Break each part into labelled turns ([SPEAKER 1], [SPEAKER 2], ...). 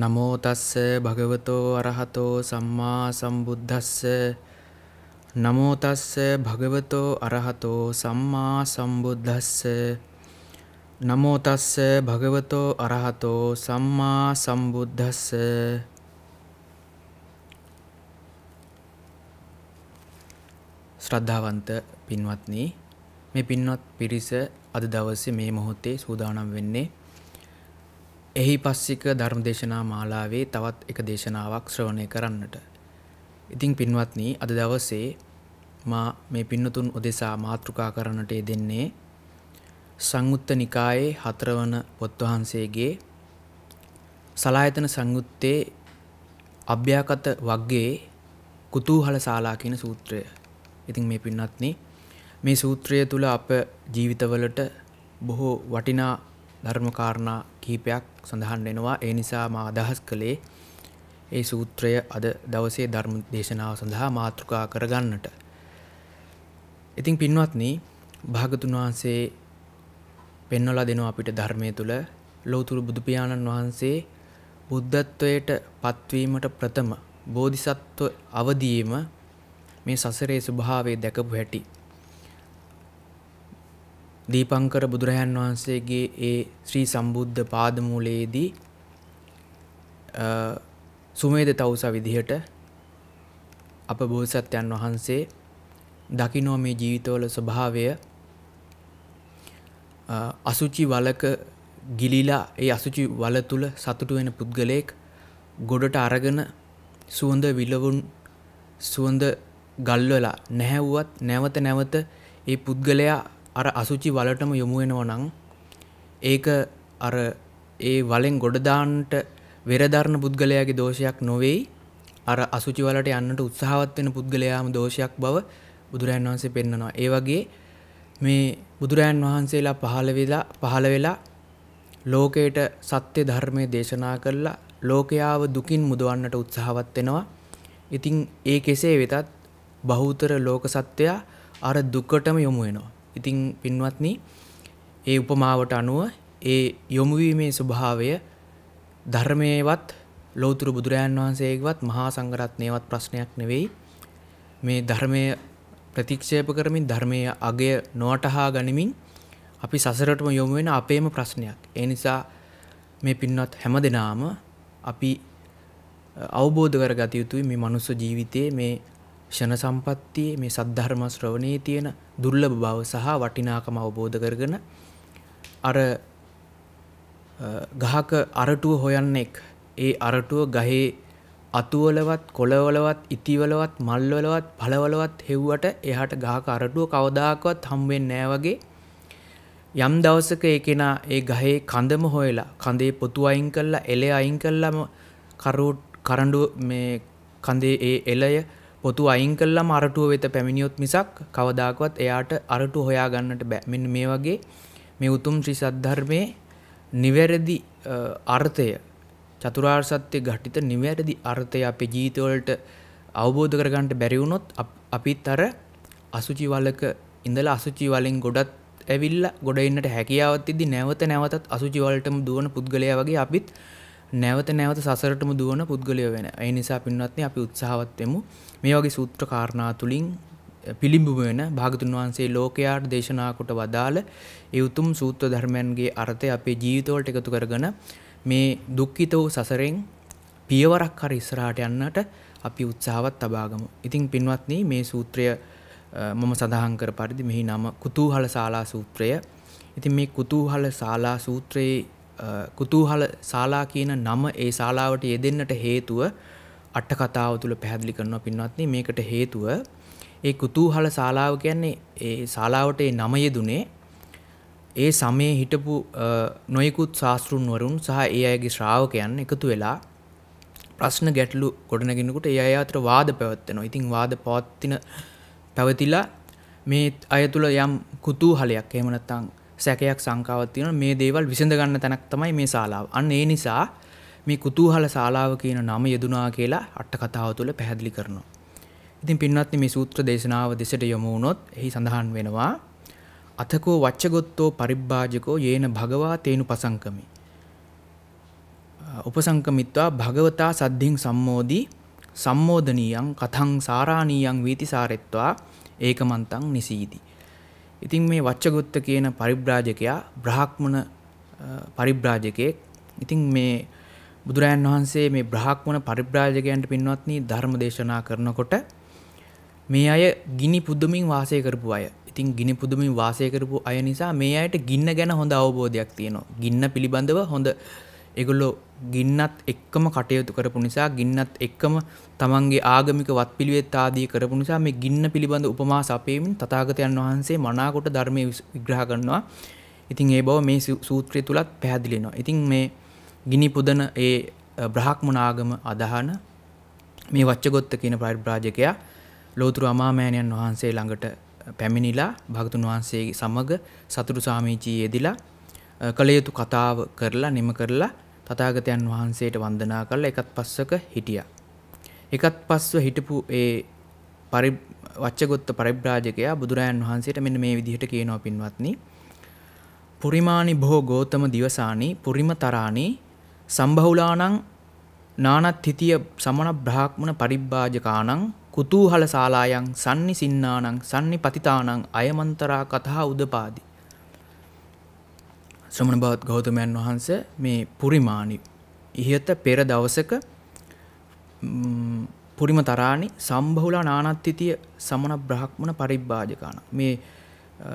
[SPEAKER 1] නමෝ තස්ස භගවතෝ අරහතෝ සම්මා සම්බුද්දස්ස නමෝ තස්ස භගවතෝ අරහතෝ සම්මා සම්බුද්දස්ස නමෝ තස්ස භගවතෝ අරහතෝ සම්මා සම්බුද්දස්ස. ශ්‍රද්ධාවන්ත පින්වත්නි, මේ පින්වත් පිරිස අද දවසේ මේ මොහොතේ සූදානම් වෙන්නේ එහි පස්සික ධර්මදේශනා මාලාවේ තවත් එක දේශනාවක් ශ්‍රවණය කරන්නට. ඉතින් පින්වත්නි, අද දවසේ මා මේ පින්නතුන් උදෙසා මාතෘකා කරන්නට යෙදෙන්නේ සංයුත්ත නිකායේ 4 වන පොත් වහන්සේගේ සලායතන සංයුත්තේ අභ්‍යාකත වග්ගයේ කුතූහල ශාලා කියන සූත්‍රය. ඉතින් මේ පින්වත්නි, මේ සූත්‍රය තුල අප ජීවිතවලට බොහෝ වටිනා ධර්ම කාරණා කිහිපයක් සඳහන් වෙනවා. ඒ නිසා මා අදහස් කළේ ඒ සූත්‍රය අද දවසේ ධර්ම දේශනාව සඳහා මාතෘකා කරගන්නට. ඉතින් පින්වත්නි, භාගතුන් වහන්සේ පෙන්වලා දෙනවා අපිට ධර්මයේ තුල ලෞතර බුදු පියාණන් වහන්සේ බුද්ධත්වයට පත්වීමට ප්‍රථම බෝධිසත්ව අවදීම මේ සසරේ ස්වභාවය දැකපු හැටි. දීපංකර බුදුරජාන් වහන්සේගේ ඒ ශ්‍රී සම්බුද්ධ පාදමූලයේදී සුමේද තවුස විදිහට අප බෝසත්යන් වහන්සේ දකින්න මේ ජීවිතවල ස්වභාවය අසුචි වලක ගිලිලා ඒ අසුචි වල තුල සතුටු වෙන පුද්ගලයෙක් ගොඩට අරගෙන සුවඳ විලවුන් සුවඳ ගල්වලා නැහැවුවත් නැවත නැවත ඒ පුද්ගලයා අර අසුචි වලටම යොමු වෙනවා නම් ඒක අර ඒ වලෙන් ගොඩ දාන්නට වෙරදරන පුද්ගලයාගේ දෝෂයක් නොවේයි, අර අසුචි වලට යන්නට උත්සාහවත් වෙන පුද්ගලයාම දෝෂයක් බව බුදුරජාණන් වහන්සේ පෙන්නනවා. ඒ වගේ මේ බුදුරජාණන් වහන්සේලා පහළ වෙලා ලෝකයට සත්‍ය ධර්මයේ දේශනා කළා ලෝකයාව දුකින් මුදවන්නට උත්සාහවත් වෙනවා. ඉතින් ඒ කෙසේ වෙතත් බහුතර ලෝක සත්‍යය අර දුකටම යොමු වෙනවා. ඉතින් පින්වත්නි, ඒ උපමාවට අනුව ඒ යොමු වීමේ ස්වභාවය ධර්මයේවත් ලෞතර බුදුරජාණන් වහන්සේගේවත් මහා සංඝරත්නයේවත් ප්‍රශ්නයක් නෙවෙයි. මේ ධර්මයේ ප්‍රතික්ෂේප කරමින් ධර්මයේ අගය නොවටහා ගනිමින් අපි සසරටම යොමු වෙන අපේම ප්‍රශ්නයක්. ඒ නිසා මේ පින්වත් හැමදෙනාම අපි අවබෝධ කරගත යුතුයි මේ මනුස්ස ජීවිතයේ මේ ෂණ සම්පත්තියේ මේ සද්ධර්ම ශ්‍රවණයේ තියෙන දුර්ලභ බව සහ වටිනාකම අවබෝධ කරගෙන අර ගහක අරටුව හොයන්නෙක් ඒ අරටුව ගහේ අතුවලවත් කොළවලවත් ඉතිවලවත් මල්වලවත් පළවලවත් හෙව්වට එහාට ගහක අරටුව කවදාකවත් හම් වෙන්නේ නැහැ වගේ යම් දවසක ඒ කෙනා ඒ ගහේ කඳම හොයලා කඳේ පොතු අයින් කළා එළය අයින් කළාම කරඬු මේ කඳේ ඒ එළය පොතු අයින් කළාම අරටුව වෙත පැමිණියොත් මිසක් කවදාකවත් එයාට අරටුව හොයා ගන්නට බෑ. මෙන්න මේ වගේ මේ උතුම් ශ්‍රී සද්ධර්මයේ නිවැරදි අර්ථය, චතුරාර්ය සත්‍ය ඝටිත නිවැරදි අර්ථය අපේ ජීවිතවලට අවබෝධ කරගන්න බැරි වුණොත් අපිත් අර අසුචි වලක ඉඳලා අසුචි වලින් ගොඩත් ඇවිල්ලා ගොඩ එන්නට හැකියාවක් තියදී නැවත නැවතත් අසුචි වලටම දුවන පුද්ගලයා වගේ අපිත් නැවත නැවත සසරටම දුවන පුද්ගලයෝ වෙන. ඒ නිසා පින්වත්නි, අපි උත්සාහවත් වෙමු මේ වගේ සූත්‍ර කාරණා තුලින් පිළිඹු වෙන භාගතුන් වහන්සේ ලෝකයාට දේශනා කොට වදාළ ඒ උතුම් සූත්‍ර ධර්මයන්ගේ අර්ථය අපේ ජීවිතවලට එකතු කරගෙන මේ දුක්ඛිත වූ සසරෙන් පියවරක් හරි ඉස්සරහට යන්නට අපි උත්සාහවත් තබාගමු. ඉතින් පින්වත්නි, මේ සූත්‍රය මම සඳහන් කර පරිදි මෙහි නම කුතූහල ශාලා සූත්‍රය. ඉතින් මේ කුතූහල ශාලා සූත්‍රයේ කුතූහල ශාලා කියන නම ඒ ශාලාවට යෙදෙන්නට හේතුව අට කතාව තුල පැහැදිලි කරනවා පින්වත්නි. මේකට හේතුව ඒ කුතූහල ශාලාව කියන්නේ ඒ ශාලාවට ඒ නම යෙදුනේ ඒ සමයේ හිටපු නොයෙකුත් ශාස්ත්‍රුන් වරුන් සහ ඒ අයගේ ශ්‍රාවකයන් එකතු වෙලා ප්‍රශ්න ගැටලු ගොඩනගිනකොට ඒ අය අතර වාද පැවැත්වෙනවා. ඉතින් වාද පැවතිලා මේ අය තුල යම් කුතූහලයක් එහෙම නැත්නම් සැකයක් සංකාවක් තියෙනවා. මේ දේවල් විසඳ ගන්න තැනක් තමයි මේ ශාලාව. අන්න ඒ නිසා මේ කුතූහල ශාලාව කියන නම යෙදුනා කියලා අට කතාව තුළ පැහැදිලි කරනවා. ඉතින් පින්වත්නි, මේ සූත්‍ර දේශනාව දෙසට යොමු වුණොත් එහි සඳහන් වෙනවා අතකෝ වච්චගොත්තෝ පරිබ්බාජකෝ යේන භගවා තේනු පසංකමි. උපසංකමිත්වා භගවතා සද්ධින් සම්මෝදී සම්මෝදනීයං කතං සාරාණීයං වීතිසාරෙත්වා ඒකමන්තං නිසීති. ඉතින් මේ වච්චගොත්ත කියන පරිබ්‍රාජකයා බ්‍රාහ්මණ පරිබ්‍රාජකයෙක්. ඉතින් මේ බුදුරජාන් වහන්සේ මේ බ්‍රාහ්මණ පරිබ්‍රාජකයන්ට පින්වත්නි ධර්ම දේශනා කරනකොට මේ අය ගිනි පුදුමින් වාසය කරපු අය. ඉතින් ගිනි පුදුමින් වාසය කරපු අය නිසා මේ අයට ගින්න ගැන හොඳ අවබෝධයක් තියෙනවා. ගින්න පිළිබඳව හොඳ ඒගොල්ලෝ ගින්නත් එක්කම කටයුතු කරපු නිසා ගින්නත් එක්කම තමන්ගේ ආගමික වත්පිළිවෙත් ආදී කරපු නිසා මේ ගින්න පිළිබඳ උපමා සපයමින් තථාගතයන් වහන්සේ මනාකොට ධර්මයේ විග්‍රහ කරනවා. ඉතින් ඒ බව මේ සූත්‍රය තුලත් පැහැදිලි වෙනවා. ඉතින් මේ ගිනි පුදන ඒ බ්‍රාහ්මණ ආගම අදහන මේ වච්චගොත්ත කියන පරිබ්‍රාජකයා ලෝතුරු අමාමෑණියන් වහන්සේ ළඟට පැමිණිලා භාගතුන් වහන්සේ සමග සතුටු සාමීචී යෙදිලා කළ යුතු කතාව කරලා නිම කරලා තථාගතයන් වහන්සේට වන්දනා කරලා එකත් පස්සක හිටියා. එකත් පස්ව හිටපු ඒ වච්චගොත්ත පරිබ්‍රාජකයා බුදුරජාන් වහන්සේට මෙන්න මේ විදිහට කියනවා පින්වත්නි. පුරිමානි බොහෝ ගෝතම දිවසානි පුරිමතරානි සම්බහුලානං නානත්ථිතිය සමන බ්‍රාහ්මණ පරිබ්බාජකානං කුතූහල ශාලායන් සම්නිසින්නානං සම්නිපතිතානං අයමන්තරා කතා උදපාදි. ශ්‍රමණ බවත් ගෞතමයන් වහන්සේ මේ පුරිමානි ඉහත පෙර දවසක පුරිමතරානි සම්බහුලා නානත්ථිතිය සමන බ්‍රාහ්මණ පරිබ්බාජකානං මේ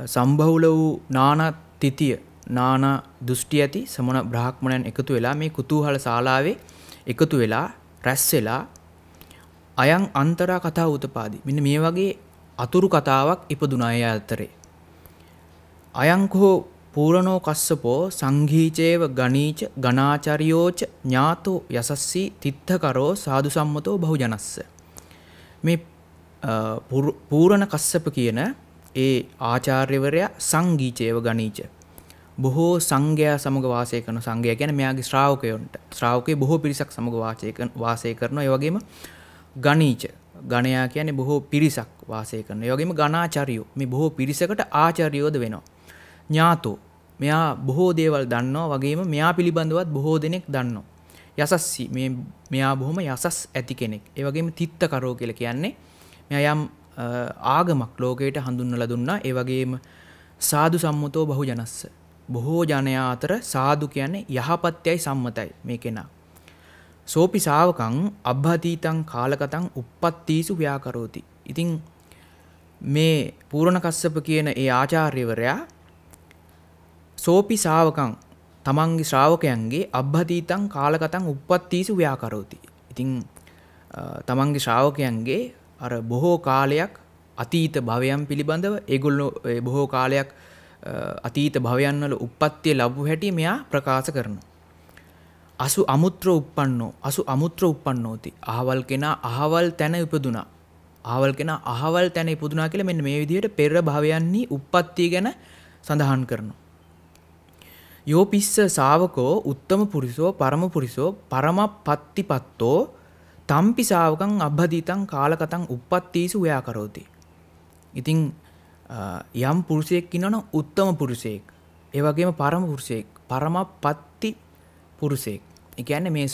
[SPEAKER 1] සම්බහුල වූ නානත්ථිතිය නානා දෘෂ්ටි ඇති සමන බ්‍රාහ්මණයන් එකතු වෙලා මේ කුතූහල ශාලාවේ එකතු වෙලා රැස් වෙලා අයං අන්තරා කතා උතපාදි. මෙන්න මේ වගේ අතුරු කතාවක් ඉපදුනා අය අතරේ. අයංකෝ පූරණෝ කස්සපෝ සංඝීචේව ගණීච ගණාචාරියෝච ඥාතෝ යසස්සී තිත්තකරෝ සාදු සම්මතෝ බහුජනස්ස. මේ පූරණ කස්සප කියන ඒ ආචාර්යවරයා සංඝීචේව ගණීච බොහෝ සංඝයා සමග වාසය කරන සංඝයා කියන්නේ මෙයාගේ ශ්‍රාවකයන්ට ශ්‍රාවකේ බොහෝ පිරිසක් සමග වාසය කරනවා. ඒ වගේම ගණීච ගණයා කියන්නේ බොහෝ පිරිසක් වාසය කරනවා. ඒ වගේම ගණාචාරියෝ මේ බොහෝ පිරිසකට ආචාර්යෝද වෙනවා. ඥාතෝ මෙයා බොහෝ දේවල් දන්නවා. වගේම මෙයා පිළිබඳවත් බොහෝ දෙනෙක් දන්නවා. යසස්සි මෙයා බොහොම යසස් ඇති කෙනෙක්. ඒ වගේම තිත්තකරෝ කියලා කියන්නේ මෙයා යම් ආගමක් ලෝකයට හඳුන්වලා දුන්නා. ඒ වගේම සාදු සම්මතෝ බහුජනස්ස බොහෝ ජනයා අතර සාදු කියන්නේ යහපත්යයි සම්මතයි මේ කෙනා. සෝපි ශාවකං අබ්බතීතං කාලකතං uppattisu ව්‍යාකරෝති. ඉතින් මේ පූර්ණ කස්සප කියන ඒ ආචාර්යවරයා සෝපි ශාවකං තමන්ගේ ශ්‍රාවකයන්ගේ අබ්බතීතං කාලකතං uppattisu ව්‍යාකරෝති. ඉතින් තමන්ගේ ශ්‍රාවකයන්ගේ අර බොහෝ කාලයක් අතීත භවයන් පිළිබඳව ඒගොල්ලෝ බොහෝ කාලයක් අතීත භවයන් වල උප්පත්තිය ලැබු හැටි මෙයා ප්‍රකාශ කරනවා. අසු අමුත්‍ර උප්පන්නෝති. අහවල් කෙනා අහවල් තැන ඉපදුනා. අහවල් කෙනා අහවල් තැන ඉපදුනා කියලා මෙන්න මේ විදිහට පෙර භවයන්හි උප්පත්තිය ගැන සඳහන් කරනවා. යෝපිස්ස ශාවකෝ උත්තම පුරිසෝ පරම පුරිසෝ පරමපත්තිපත්තෝ තම්පි ශාවකං අබ්බදීතං කාලකතං uppattisu ව්‍යාකරෝති. ඉතින් යම් පුරුෂයෙක් ඉන්නවනම් උත්තම පුරුෂයෙක්. ඒ වගේම පරම පුරුෂයෙක්, පරමපත්ති පුරුෂයෙක්. ඒ කියන්නේ මේ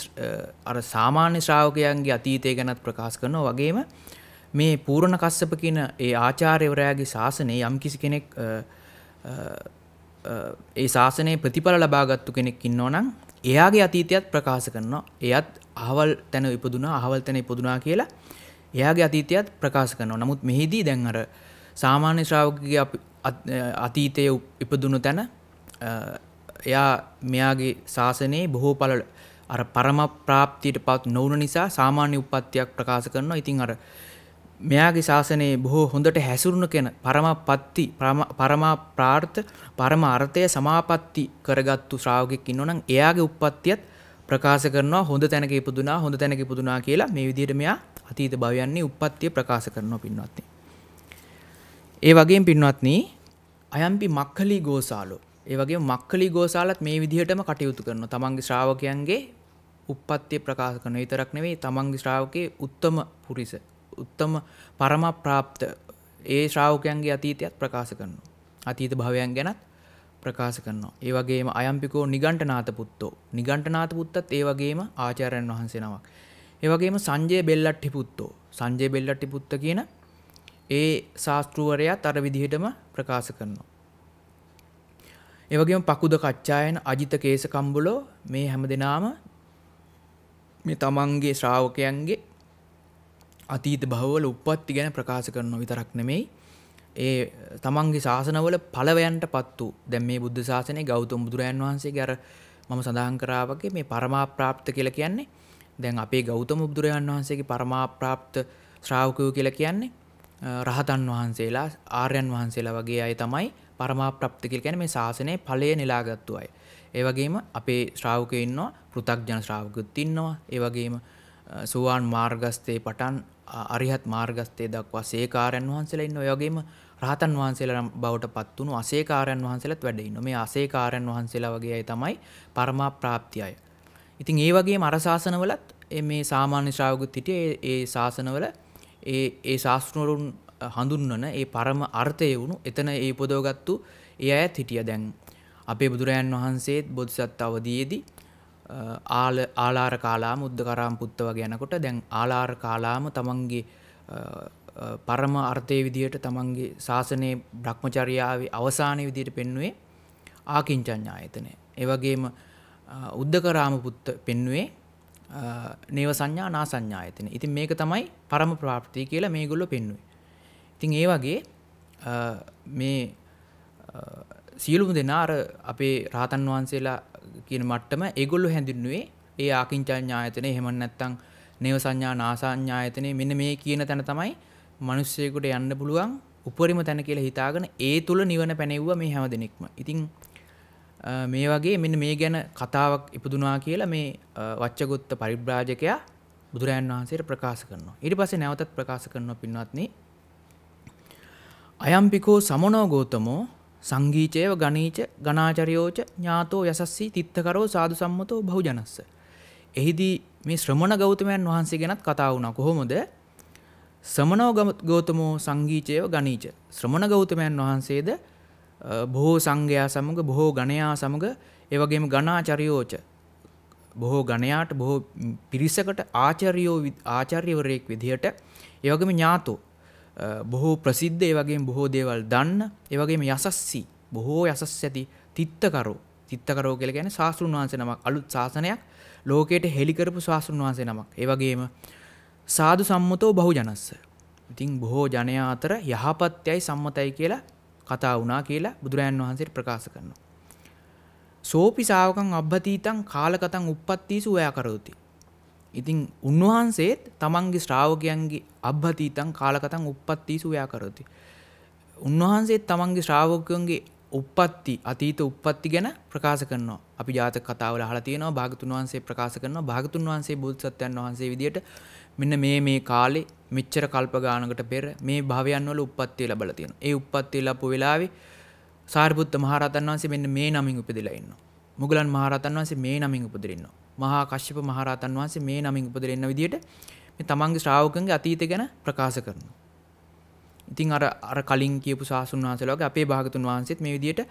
[SPEAKER 1] අර සාමාන්‍ය ශ්‍රාවකයන්ගේ අතීතය ගැනත් ප්‍රකාශ කරනවා. වගේම මේ පූර්ණ කස්සප කියන ඒ ආචාර්යවරයාගේ ශාසනයේ යම් කිසි කෙනෙක් ඒ ශාසනයේ ප්‍රතිඵල ලබාගත්තු කෙනෙක් ඉන්නවනම් එයාගේ අතීතයත් ප්‍රකාශ කරනවා. එයත් අහවල් තැන ඉපදුනා කියලා එයාගේ අතීතයත් ප්‍රකාශ කරනවා. නමුත් මෙහිදී දැන් අර සාමාන්‍ය ශ්‍රාවකගේ අතීතයේ ඉපදුණු තැන එයා මෙයාගේ ශාසනයේ බොහෝ ඵල අර පරම ප්‍රාප්තියටපත් නොවුන නිසා සාමාන්‍ය උප්පත්තියක් ප්‍රකාශ කරනවා. ඉතින් අර මෙයාගේ ශාසනයේ බොහෝ හොඳට හැසිරුණු කෙන පරමපත්ති පරමාප්‍රාර්ථ පරම අර්ථය සමාපatti කරගත්තු ශ්‍රාවකෙක් ඉන්නවනම් එයාගේ උප්පත්තියත් ප්‍රකාශ කරනවා. හොඳ තැනක ඉපදුනා කියලා මේ විදිහට මෙයා අතීත භවයන්හි උප්පත්තිය ප්‍රකාශ කරනවා පින්වත්නි. ඒ වගේම පින්වත්නි අයම්පි මක්ඛලී ගෝසාලෝ. ඒ වගේම මක්ඛලී ගෝසාලත් මේ විදිහටම කටයුතු කරනවා. තමන්ගේ ශ්‍රාවකයන්ගේ උප්පත්තිය ප්‍රකාශ කරනවා. විතරක් නෙවෙයි තමන්ගේ ශ්‍රාවකේ උත්තම පුරිස, උත්තම පරම ප්‍රාප්ත ඒ ශ්‍රාවකයන්ගේ අතීතයත් ප්‍රකාශ කරනවා. අතීත භවයන් ගැනත් ප්‍රකාශ කරනවා. ඒ වගේම අයම්පිකෝ නිගණ්ඨනාත පුත්තෝ. නිගණ්ඨනාත පුත්තත් ඒ වගේම ආචාර්යයන් වහන්සේ නමක්. ඒ වගේම සංජය බෙල්ලට්ටි පුත්තෝ. සංජය බෙල්ලට්ටි පුත්ත කියන ඒ ශාස්ත්‍රූවරයාත් අර විදිහටම ප්‍රකාශ කරනවා. ඒ වගේම පකුද කච්චායන අජිත කේස කම්බුලෝ මේ හැමදෙනාම මේ තමන්ගේ ශ්‍රාවකයන්ගේ අතීත භවවල උප්පත්ති ගැන ප්‍රකාශ කරනවා විතරක් නෙමෙයි ඒ තමන්ගේ ශාසනවල ඵලවයන්ටපත් වූ දැන් මේ බුද්ධ ශාසනයේ ගෞතම බුදුරයන් වහන්සේගේ අර මම සඳහන් කරා වගේ මේ පරමාප්‍රාප්ත කියලා කියන්නේ දැන් අපේ ගෞතම බුදුරයන් වහන්සේගේ පරමාප්‍රාප්ත ශ්‍රාවකයෝ කියලා කියන්නේ රහතන් වහන්සේලා ආර්යයන් වහන්සේලා වගේ අය තමයි පරමාප්‍රාප්ත කියලා කියන්නේ මේ ශාසනයේ ඵලය නෙලාගත්තු අය. ඒ වගේම අපේ ශ්‍රාවකයෝ ඉන්නවා පෘථග්ජන ශ්‍රාවකයෝත් ඉන්නවා. ඒ වගේම සෝවාන් මාර්ගස්තේ පටන් අරිහත් මාර්ගස්තේ දක්වා සේකාරයන් වහන්සේලා ඉන්නවා. ඒ වගේම රහතන් වහන්සේලා බවට පත් වුණු අසේකාරයන් වහන්සේලාත් වැඩ ඉන්නවා. මේ අසේකාරයන් වහන්සේලා වගේ අය තමයි පරමාප්‍රාප්තිය අය. ඉතින් ඒ වගේම අර ශාසනවලත් මේ සාමාන්‍ය ශ්‍රාවකෙත් හිටියේ ඒ ශාසනවල ඒ ශාස්ත්‍රවරුන් හඳුන්වන ඒ පරම අර්ථය වුණු එතන ඒ පොදවගත්තු ඒ අයත් හිටියා. දැන් අපේ බුදුරයන් වහන්සේත් බෝධිසත්ව අවදීයේදී ආලාර කාලාම උද්දකරාම පුත්ත වගේ යනකොට දැන් ආලාර කාලාම තමන්ගේ පරම අර්ථයේ විදිහට තමන්ගේ ශාසනයේ භ්‍රමචර්යාවේ අවසානයේ විදිහට පෙන්වුවේ ආකින්චඤ්ඤායතනය. ඒ වගේම උද්දකරාම පුත්ත පෙන්වුවේ නේව සංඥා නා සංඥායතන. ඉතින් මේක තමයි පරම ප්‍රාප්තිය කියලා මේගොල්ලෝ පෙන්වුවේ. ඉතින් ඒ වගේ මේ සියලුම දෙනා අර අපේ රහතන් වහන්සේලා කියන මට්ටම ඒගොල්ලෝ හැඳින්නුවේ ඒ ආකින්චඤ්ඤායතන එහෙම නැත්නම් නේව සංඥා නා සංඥායතනේ මෙන්න මේ කියන තැන තමයි මිනිස්සෙකුට යන්න පුළුවන් උපරිම තැන කියලා හිතාගෙන ඒ තුල නිවන පැනෙව්වා මේ හැම දෙනෙක්ම. ඉතින් මේ වගේ මෙන්න මේ ගැන කතාවක් ඉපදුනා කියලා මේ වච්චගොත්ත පරිබ්‍රාජකයා බුදුරයන් වහන්සේට ප්‍රකාශ කරනවා. ඊට පස්සේ නැවතත් ප්‍රකාශ කරනවා පින්වත්නි. අයම්පිකෝ සමනෝ ගෝතමෝ සංගීචේව ගණීච ගණාචරයෝච ඥාතෝ යසස්සී තිත්තකරෝ සාදු සම්මතෝ බහුජනස්ස. එහිදී මේ ශ්‍රමණ ගෞතමයන් වහන්සේ ගැනත් කතා වුණා. කොහොමද? සමනෝ ගෞතමෝ සංගීචේව ගණීච. ශ්‍රමණ ගෞතමයන් වහන්සේද බොහෝ සංඝයා සමග බොහෝ ගණයා සමග ඒ වගේම ගණාචරයෝච බොහෝ ගණයාට බොහෝ පිරිසකට ආචාර්යවරයෙක් විදිහට ඒ වගේම ඥාතෝ බොහෝ ප්‍රසිද්ධ ඒ වගේම බොහෝ දේවල් දන්න ඒ වගේම යසස්සී බොහෝ යසස් ඇති තිත්තකරෝ කියලා කියන්නේ ශාස්ත්‍රුන් වහන්සේ නමක් අලුත් ශාසනයක් ලෝකයට හෙළි කරපු ශාස්ත්‍රුන් වහන්සේ නමක්. ඒ වගේම සාදු සම්මතෝ බහුජනස්ස. ඉතින් බොහෝ ජනයා අතර යහපත්යයි සම්මතයි කියලා කතා වුණා කියලා බුදුරයන් වහන්සේට ප්‍රකාශ කරනවා. සෝපි ශාවකං අබ්බතීතං කාලකතං උප්පත්තීසු ව්‍යාකරෝති. ඉතින් උන්වහන්සේත් තමන්ගේ ශ්‍රාවකයන්ගේ අබ්බතීතං කාලකතං උප්පත්තීසු ව්‍යාකරෝති. උන්වහන්සේත් තමන්ගේ ශ්‍රාවකයන්ගේ උප්පත්ති අතීත උප්පත්ති ගැන ප්‍රකාශ කරනවා. අපි ජාතක කතාවල අහලා තියෙනවා භාගතුන් වහන්සේ ප්‍රකාශ කරනවා. භාගතුන් වහන්සේ බෝධිසත්වයන් වහන්සේ විදියට මෙන්න මේ කාලේ මෙච්චර කල්ප ගානකට පෙර මේ භවයන් වල උප්පත්තිය ලැබලා තියෙනවා. ඒ උප්පත්තිය ලැබපු වෙලාවේ සාරිපුත්ත මහරහතන් වහන්සේ මෙන්න මේ නමින් උපදිලා ඉන්නවා. මුගලන් මහරහතන් වහන්සේ මේ නමින් උපදිලා ඉන්නවා. මහා කශ්‍යප මහරහතන් වහන්සේ මේ නමින් උපදිලා ඉන්න විදියට මේ තමන්ගේ ශ්‍රාවකයන්ගේ අතීතය ගැන ප්‍රකාශ කරනවා. ඉතින් අර කලින් කියපු සාසුන් වහන්සේලා වගේ අපේ භාගතුන් වහන්සේත් මේ විදියට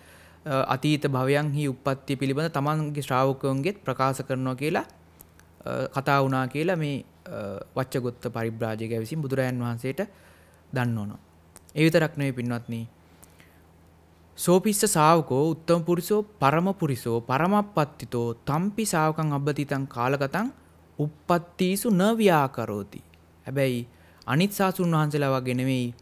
[SPEAKER 1] අතීත භවයන්හි උප්පත්තිය පිළිබඳ තමන්ගේ ශ්‍රාවකයන්ගෙත් ප්‍රකාශ කරනවා කියලා කතා වුණා කියලා මේ වච්චගොත්ත පරිබ්‍රාජකයා විසින් බුදුරයන් වහන්සේට දන්වනවා. ඒ විතරක් නෙවෙයි පින්වත්නි. සෝපිස්ස ශාවකෝ උත්තම පුරිසෝ පරම පුරිසෝ පරමප්පත්තිතෝ තම්පි ශාවකං අබ්බතිතං කාලගතං උප්පත්තීසු න ව්‍යාකරෝති. හැබැයි අනිත් සාසුන් වහන්සේලා වගේ නෙවෙයි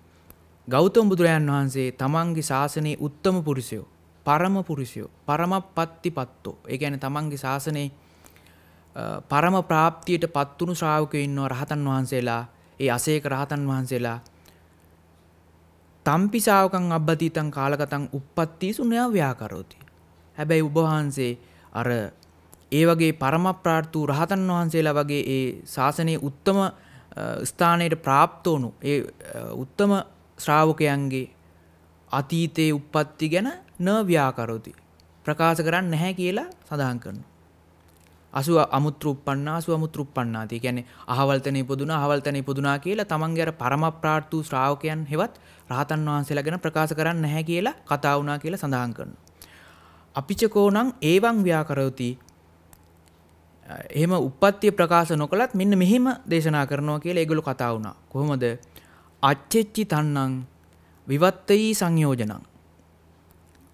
[SPEAKER 1] ගෞතම බුදුරයන් වහන්සේ තමන්ගේ ශාසනයේ උත්තම පුරිසයෝ පරම පුරිසයෝ පරමප්පත්තිපත්තෝ. ඒ කියන්නේ තමන්ගේ ශාසනයේ පරම ප්‍රාප්තියට පත්තුණු ශ්‍රාවකයෝ ඉන්නවා රහතන් වහන්සේලා. ඒ අසේක රහතන් වහන්සේලා තම්පි ශාවකං අබ්බතීතං කාලගතං උප්පත්තීසු න ව්‍යාකරෝති. හැබැයි ඔබ වහන්සේ අර ඒ වගේ පරම ප්‍රාර්ථූ රහතන් වහන්සේලා වගේ ඒ ශාසනයේ උත්තම ස්ථානයට ප්‍රාප්ත වුණු ඒ උත්තම ශ්‍රාවකයන්ගේ අතීතයේ උප්පත්ති ගැන න ව්‍යාකරෝති ප්‍රකාශ කරන්නේ නැහැ කියලා සඳහන් කරනවා. අසු අමුත්‍රුප්පන්නාති කියන්නේ අහවල් තැන ඉපදුනා කියලා තමන්ගේ අර පරම ප්‍රාර්ථූ ශ්‍රාවකයන් හෙවත් රහතන් වහන්සේලා ගැන ප්‍රකාශ කරන්නේ නැහැ කියලා කතා වුණා කියලා සඳහන් කරනවා. අපිචකෝනං ඒවං ව්‍යාකරෝති. එහෙම උප්පත්තිය ප්‍රකාශ නොකලත් මෙන්න මෙහෙම දේශනා කරනවා කියලා ඒගොල්ලෝ කතා වුණා. කොහොමද? අච්චෙච්චි තණ්හං විවත්තයි සංයෝජනං.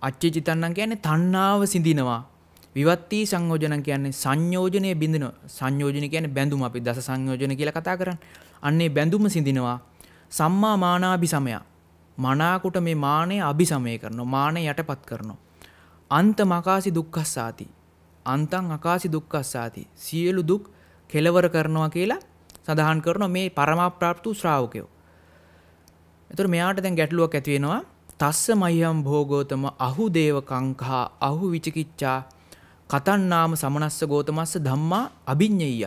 [SPEAKER 1] අච්චෙච්චි තණ්හං කියන්නේ තණ්හාව සිඳිනවා. විවත්ති සංයෝජනං කියන්නේ සංයෝජනයේ බිඳිනවා. සංයෝජන කියන්නේ බැඳුම. අපි දස සංයෝජන කියලා කතා කරන්නේ. අන්නේ බැඳුම සිඳිනවා. සම්මා මානාභිසමය. මනාකුට මේ මානය අභිසමය කරනවා. මානය යටපත් කරනවා. අන්ත මකාසි දුක්ඛස්සාති. අන්තං අකාසි දුක්ඛස්සාති. සියලු දුක් කෙලවර කරනවා කියලා සඳහන් කරනවා මේ පරමාප්‍රාප්ත ශ්‍රාවකයෝ. එතකොට මෙයාට දැන් ගැටලුවක් ඇති වෙනවා. තස්ස මයම් භෝගෝතම අහු දේව කංකා අහු විචිකිච්ඡා කතන්නාම සමනස්ස ගෝතමස්ස ධම්මා අභිඤ්ඤය.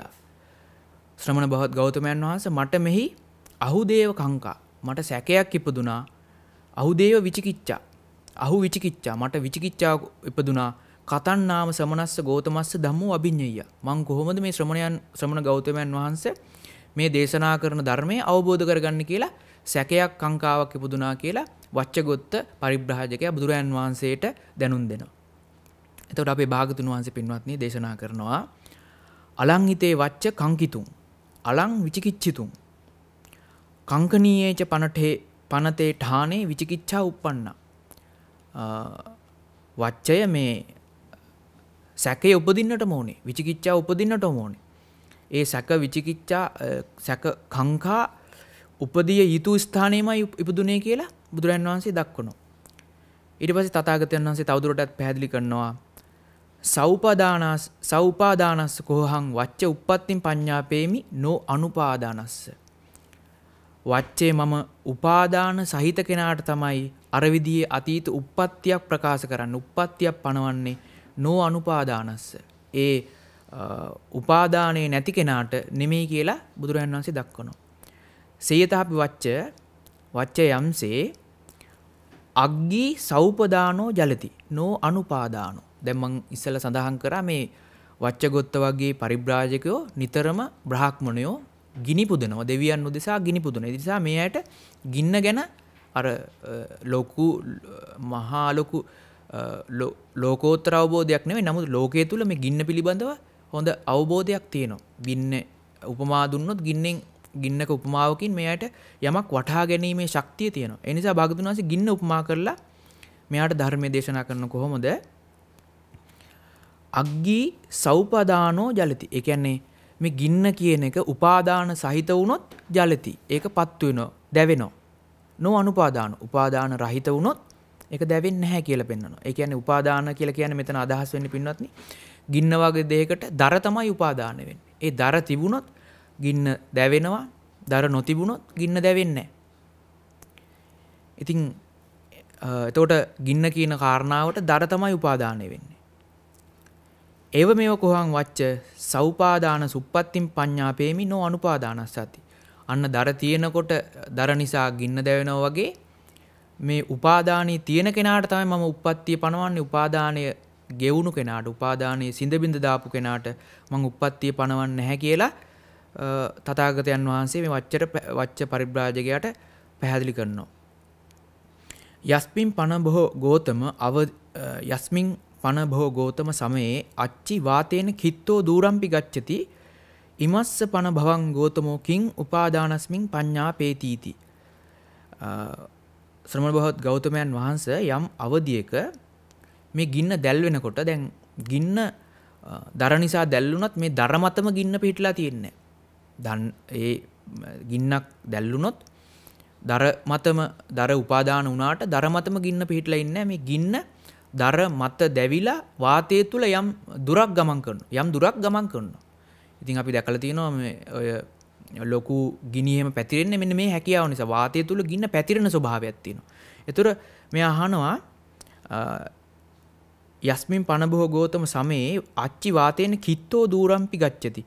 [SPEAKER 1] ශ්‍රමණ බවත් ගෞතමයන් වහන්සේ මට මෙහි අහු දේව කංකා මට සැකයක් ඉපදුනා. අහු දේව විචිකිච්ඡා අහු විචිකිච්ඡා මට විචිකිච්ඡාව ඉපදුනා. කතන්නාම සමනස්ස ගෝතමස්ස ධම්මෝ අභිඤ්ඤය. මං කොහොමද මේ ශ්‍රමණ ගෞතමයන් වහන්සේ මේ දේශනා කරන ධර්මය අවබෝධ කරගන්න කියලා සැකයක් කංකාවක් ඉපදුනා කියලා වච්චගොත්ත පරිබ්‍රාජකයා බුදුරයන් වහන්සේට දැනුම් දෙනවා. එතකොට අපේ භාගතුන් වහන්සේ පින්වත්නි දේශනා කරනවා අලං හිතේ වච්ච කංකිතුම් අලං විචිකිච්ඡිතුම් කංකනීයේච පනතේ ඨානේ විචිකිච්ඡා උප්පන්න. වච්චය මේ සැකේ උපදින්නටම ඕනේ. විචිකිච්ඡා උපදින්නටම ඕනේ. ඒ සැක විචිකිච්ඡා සැක කංකා උපදිය යුතු ස්ථානෙමයි ඉපදුනේ කියලා බුදුරන් වහන්සේ දක්වනවා. ඊට පස්සේ තථාගතයන් වහන්සේ තවදුරටත් පැහැදිලි කරනවා සෞපාදානස් කොහං වච්ච උප්පත්තින් පඤ්ඤාපේමි නෝ අනුපාදානස්ස. වච්චේ මම උපාදාන සහිත කෙනාට තමයි අර විදිහේ අතීත උප්පත්තියක් ප්‍රකාශ කරන්න. උප්පත්තියක් පනවන්නේ නෝ අනුපාදානස්ස. ඒ උපාදානයේ නැති කෙනාට නෙමෙයි කියලා බුදුරජාණන් වහන්සේ දක්වනවා. සේයතාපි වච්ච යම්සේ අග්ගී සෞපදානෝ ජලති නෝ අනුපාදානෝ. දැන් මං ඉස්සෙල්ලා සඳහන් කරා මේ වච්චගොත්ත වගේ පරිබ්‍රාජකයෝ නිතරම බ්‍රාහ්මණයෝ ගිනි පුදනවා. දෙවියන් උදෙසා ගිනි පුදනවා. ඒ නිසා මේ ඇයට ගින්න ගැන අර ලොකු මහා ලොකු ලෝකෝත්තර අවබෝධයක් නෙවෙයි. නමුත් ලෝකයේ තුල මේ ගින්න පිළිබඳව හොඳ අවබෝධයක් තියෙනවා. ගින්න උපමා දුන්නොත් ගින්නක උපමාවකින් මෙයාට යමක් වටහා ගැනීමේ ශක්තිය තියෙනවා. ඒ නිසා භාගතුන් වහන්සේ ගින්න උපමා කරලා මෙයාට ධර්මයේ දේශනා කරන කොහොමද? අග්ගී සෞපදානෝ ජලති. ඒ කියන්නේ මේ ගින්න කියන එක උපාදාන සහිත වුණොත් ජලති. ඒකපත් වෙනවා, දැවෙනවා. නෝ අනුපාදාන. උපාදාන රහිත වුණොත් ඒක දැවෙන්නේ නැහැ කියලා පෙන්වනවා. ඒ කියන්නේ උපාදාන කියලා කියන්නේ මෙතන අදහස් වෙන්නේ පින්වත්නි ගින්න වගේ දෙයකට දර තමයි උපාදාන වෙන්නේ. ඒ දර තිබුණොත් ගින්න දැවෙනවා. දර නොතිබුණොත් ගින්න දැවෙන්නේ නැහැ. ඉතින් එතකොට ගින්න කියන කාරණාවට දර තමයි උපාදානය වෙන්නේ. ඒව මේව කොහං වච්ච සෞපාදාන සුප්පත්තිම් පඤ්ඤාපේමි නෝ අනුපාදානස්සති. අන්න දර තියෙනකොට දර නිසා ගින්න දැවෙනවා වගේ මේ උපාදානී තියෙන කෙනාට තමයි මම උප්පත්තිය පනවන්නේ. උපාදානය ගෙවුණු කෙනාට, උපාදානයේ සිඳ බිඳ දාපු කෙනාට මම උප්පත්තිය පනවන්නේ නැහැ කියලා තථාගතයන් වහන්සේ මේ වච්ච පරිබ්‍රාජකයාට පැහැදිලි කරනවා. යස්මින් පන බොහෝ ගෝතම සමයේ අච්චි වාතේන කිත්තෝ දූරම්පි ගච්ඡති ඉමස්ස පන භවං ගෝතමෝ කිං උපාදානස්මින් පඤ්ඤාපේතිති. ශ්‍රමණ බවත් ගෞතමයන් වහන්සේ යම් අවධියක මේ ගින්න දැල් වෙනකොට දැන් ගින්න දර නිසා දැල්ලුණත් මේ දර මතම ගින්න පිහිටලා තියෙන්නේ. ඒ ගින්නක් දැල්ලුණොත් දර උපාදාන වුණාට දර මතම ගින්න පිහිටලා ඉන්නේ. මේ ගින්න දර මත දැවිලා වාතය තුල යම් දුරක් ගමන් කරනවා. ඉතින් අපි දැකලා තියෙනවා මේ ඔය ලොකු ගිනි එහෙම පැතිරෙන්නේ මෙන්න මේ හැකියාව නිසා. වාතය තුල ගින්න පැතිරෙන ස්වභාවයක් තියෙනවා. ඒතර මෙයා අහනවා යස්මින් පන බොහෝ ගෝතම සමයේ අච්චි වාතේන කිත්තෝ දූරම්පි ගච්ඡති.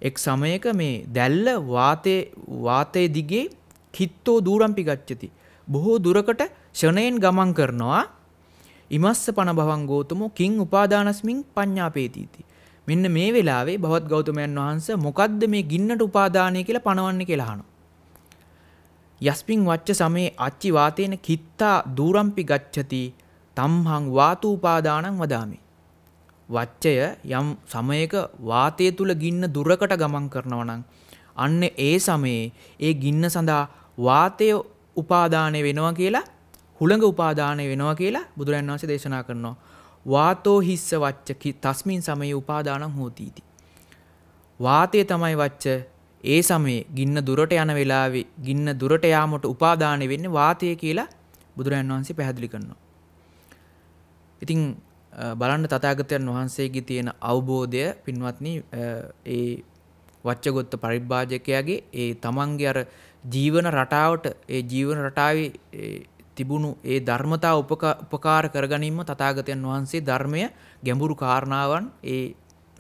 [SPEAKER 1] එක් සමයක මේ දැල්ල වාතයේ දිගේ කිත්තෝ දූරම්පි ගච්ඡති. බොහෝ දුරකට ෂණයෙන් ගමන් කරනවා. ඉමස්ස පන භවං ගෝතමෝ කිං උපාදානස්මින් පඤ්ඤාපේතිති. මෙන්න මේ වෙලාවේ භවත් ගෞතමයන් වහන්සේ මොකද්ද මේ ගින්නට උපාදානය කියලා පනවන්නේ කියලා අහනවා. යස්මින් වච්ච සමේ අච්චි වාතේන කිත්තා දූරම්පි ගච්ඡති තම්හං වාතූපාදානං වදාමි. වච්චය යම් සමයක වාතය තුල ගින්න දුරකට ගමන් කරනවා නම් අන්න ඒ සමයේ ඒ ගින්න සඳහා වාතය උපාදානය වෙනවා කියලා, හුළඟ උපාදානය වෙනවා කියලා බුදුරජාණන් වහන්සේ දේශනා කරනවා. වාතෝ හිස්ස වච්ච තස්මින් සමයේ උපාදානං හෝති इति. වාතය තමයි වච්ච ඒ සමයේ ගින්න දුරට යන වෙලාවේ ගින්න දුරට යාමට උපාදානය වෙන්නේ වාතය කියලා බුදුරජාණන් වහන්සේ පැහැදිලි කරනවා. ඉතින් බලන්න තථාගතයන් වහන්සේගේ තියෙන අවබෝධය පින්වත්නි, ඒ වච්චගොත්ත පරිබ්‍රාජකයාගේ ඒ තමන්ගේ අර ජීවන රටාවට, ඒ ජීවන රටාවේ තිබුණු ඒ ධර්මතා උපකාර කරගැනීම තථාගතයන් වහන්සේ ධර්මය ගැඹුරු කාරණාවන් ඒ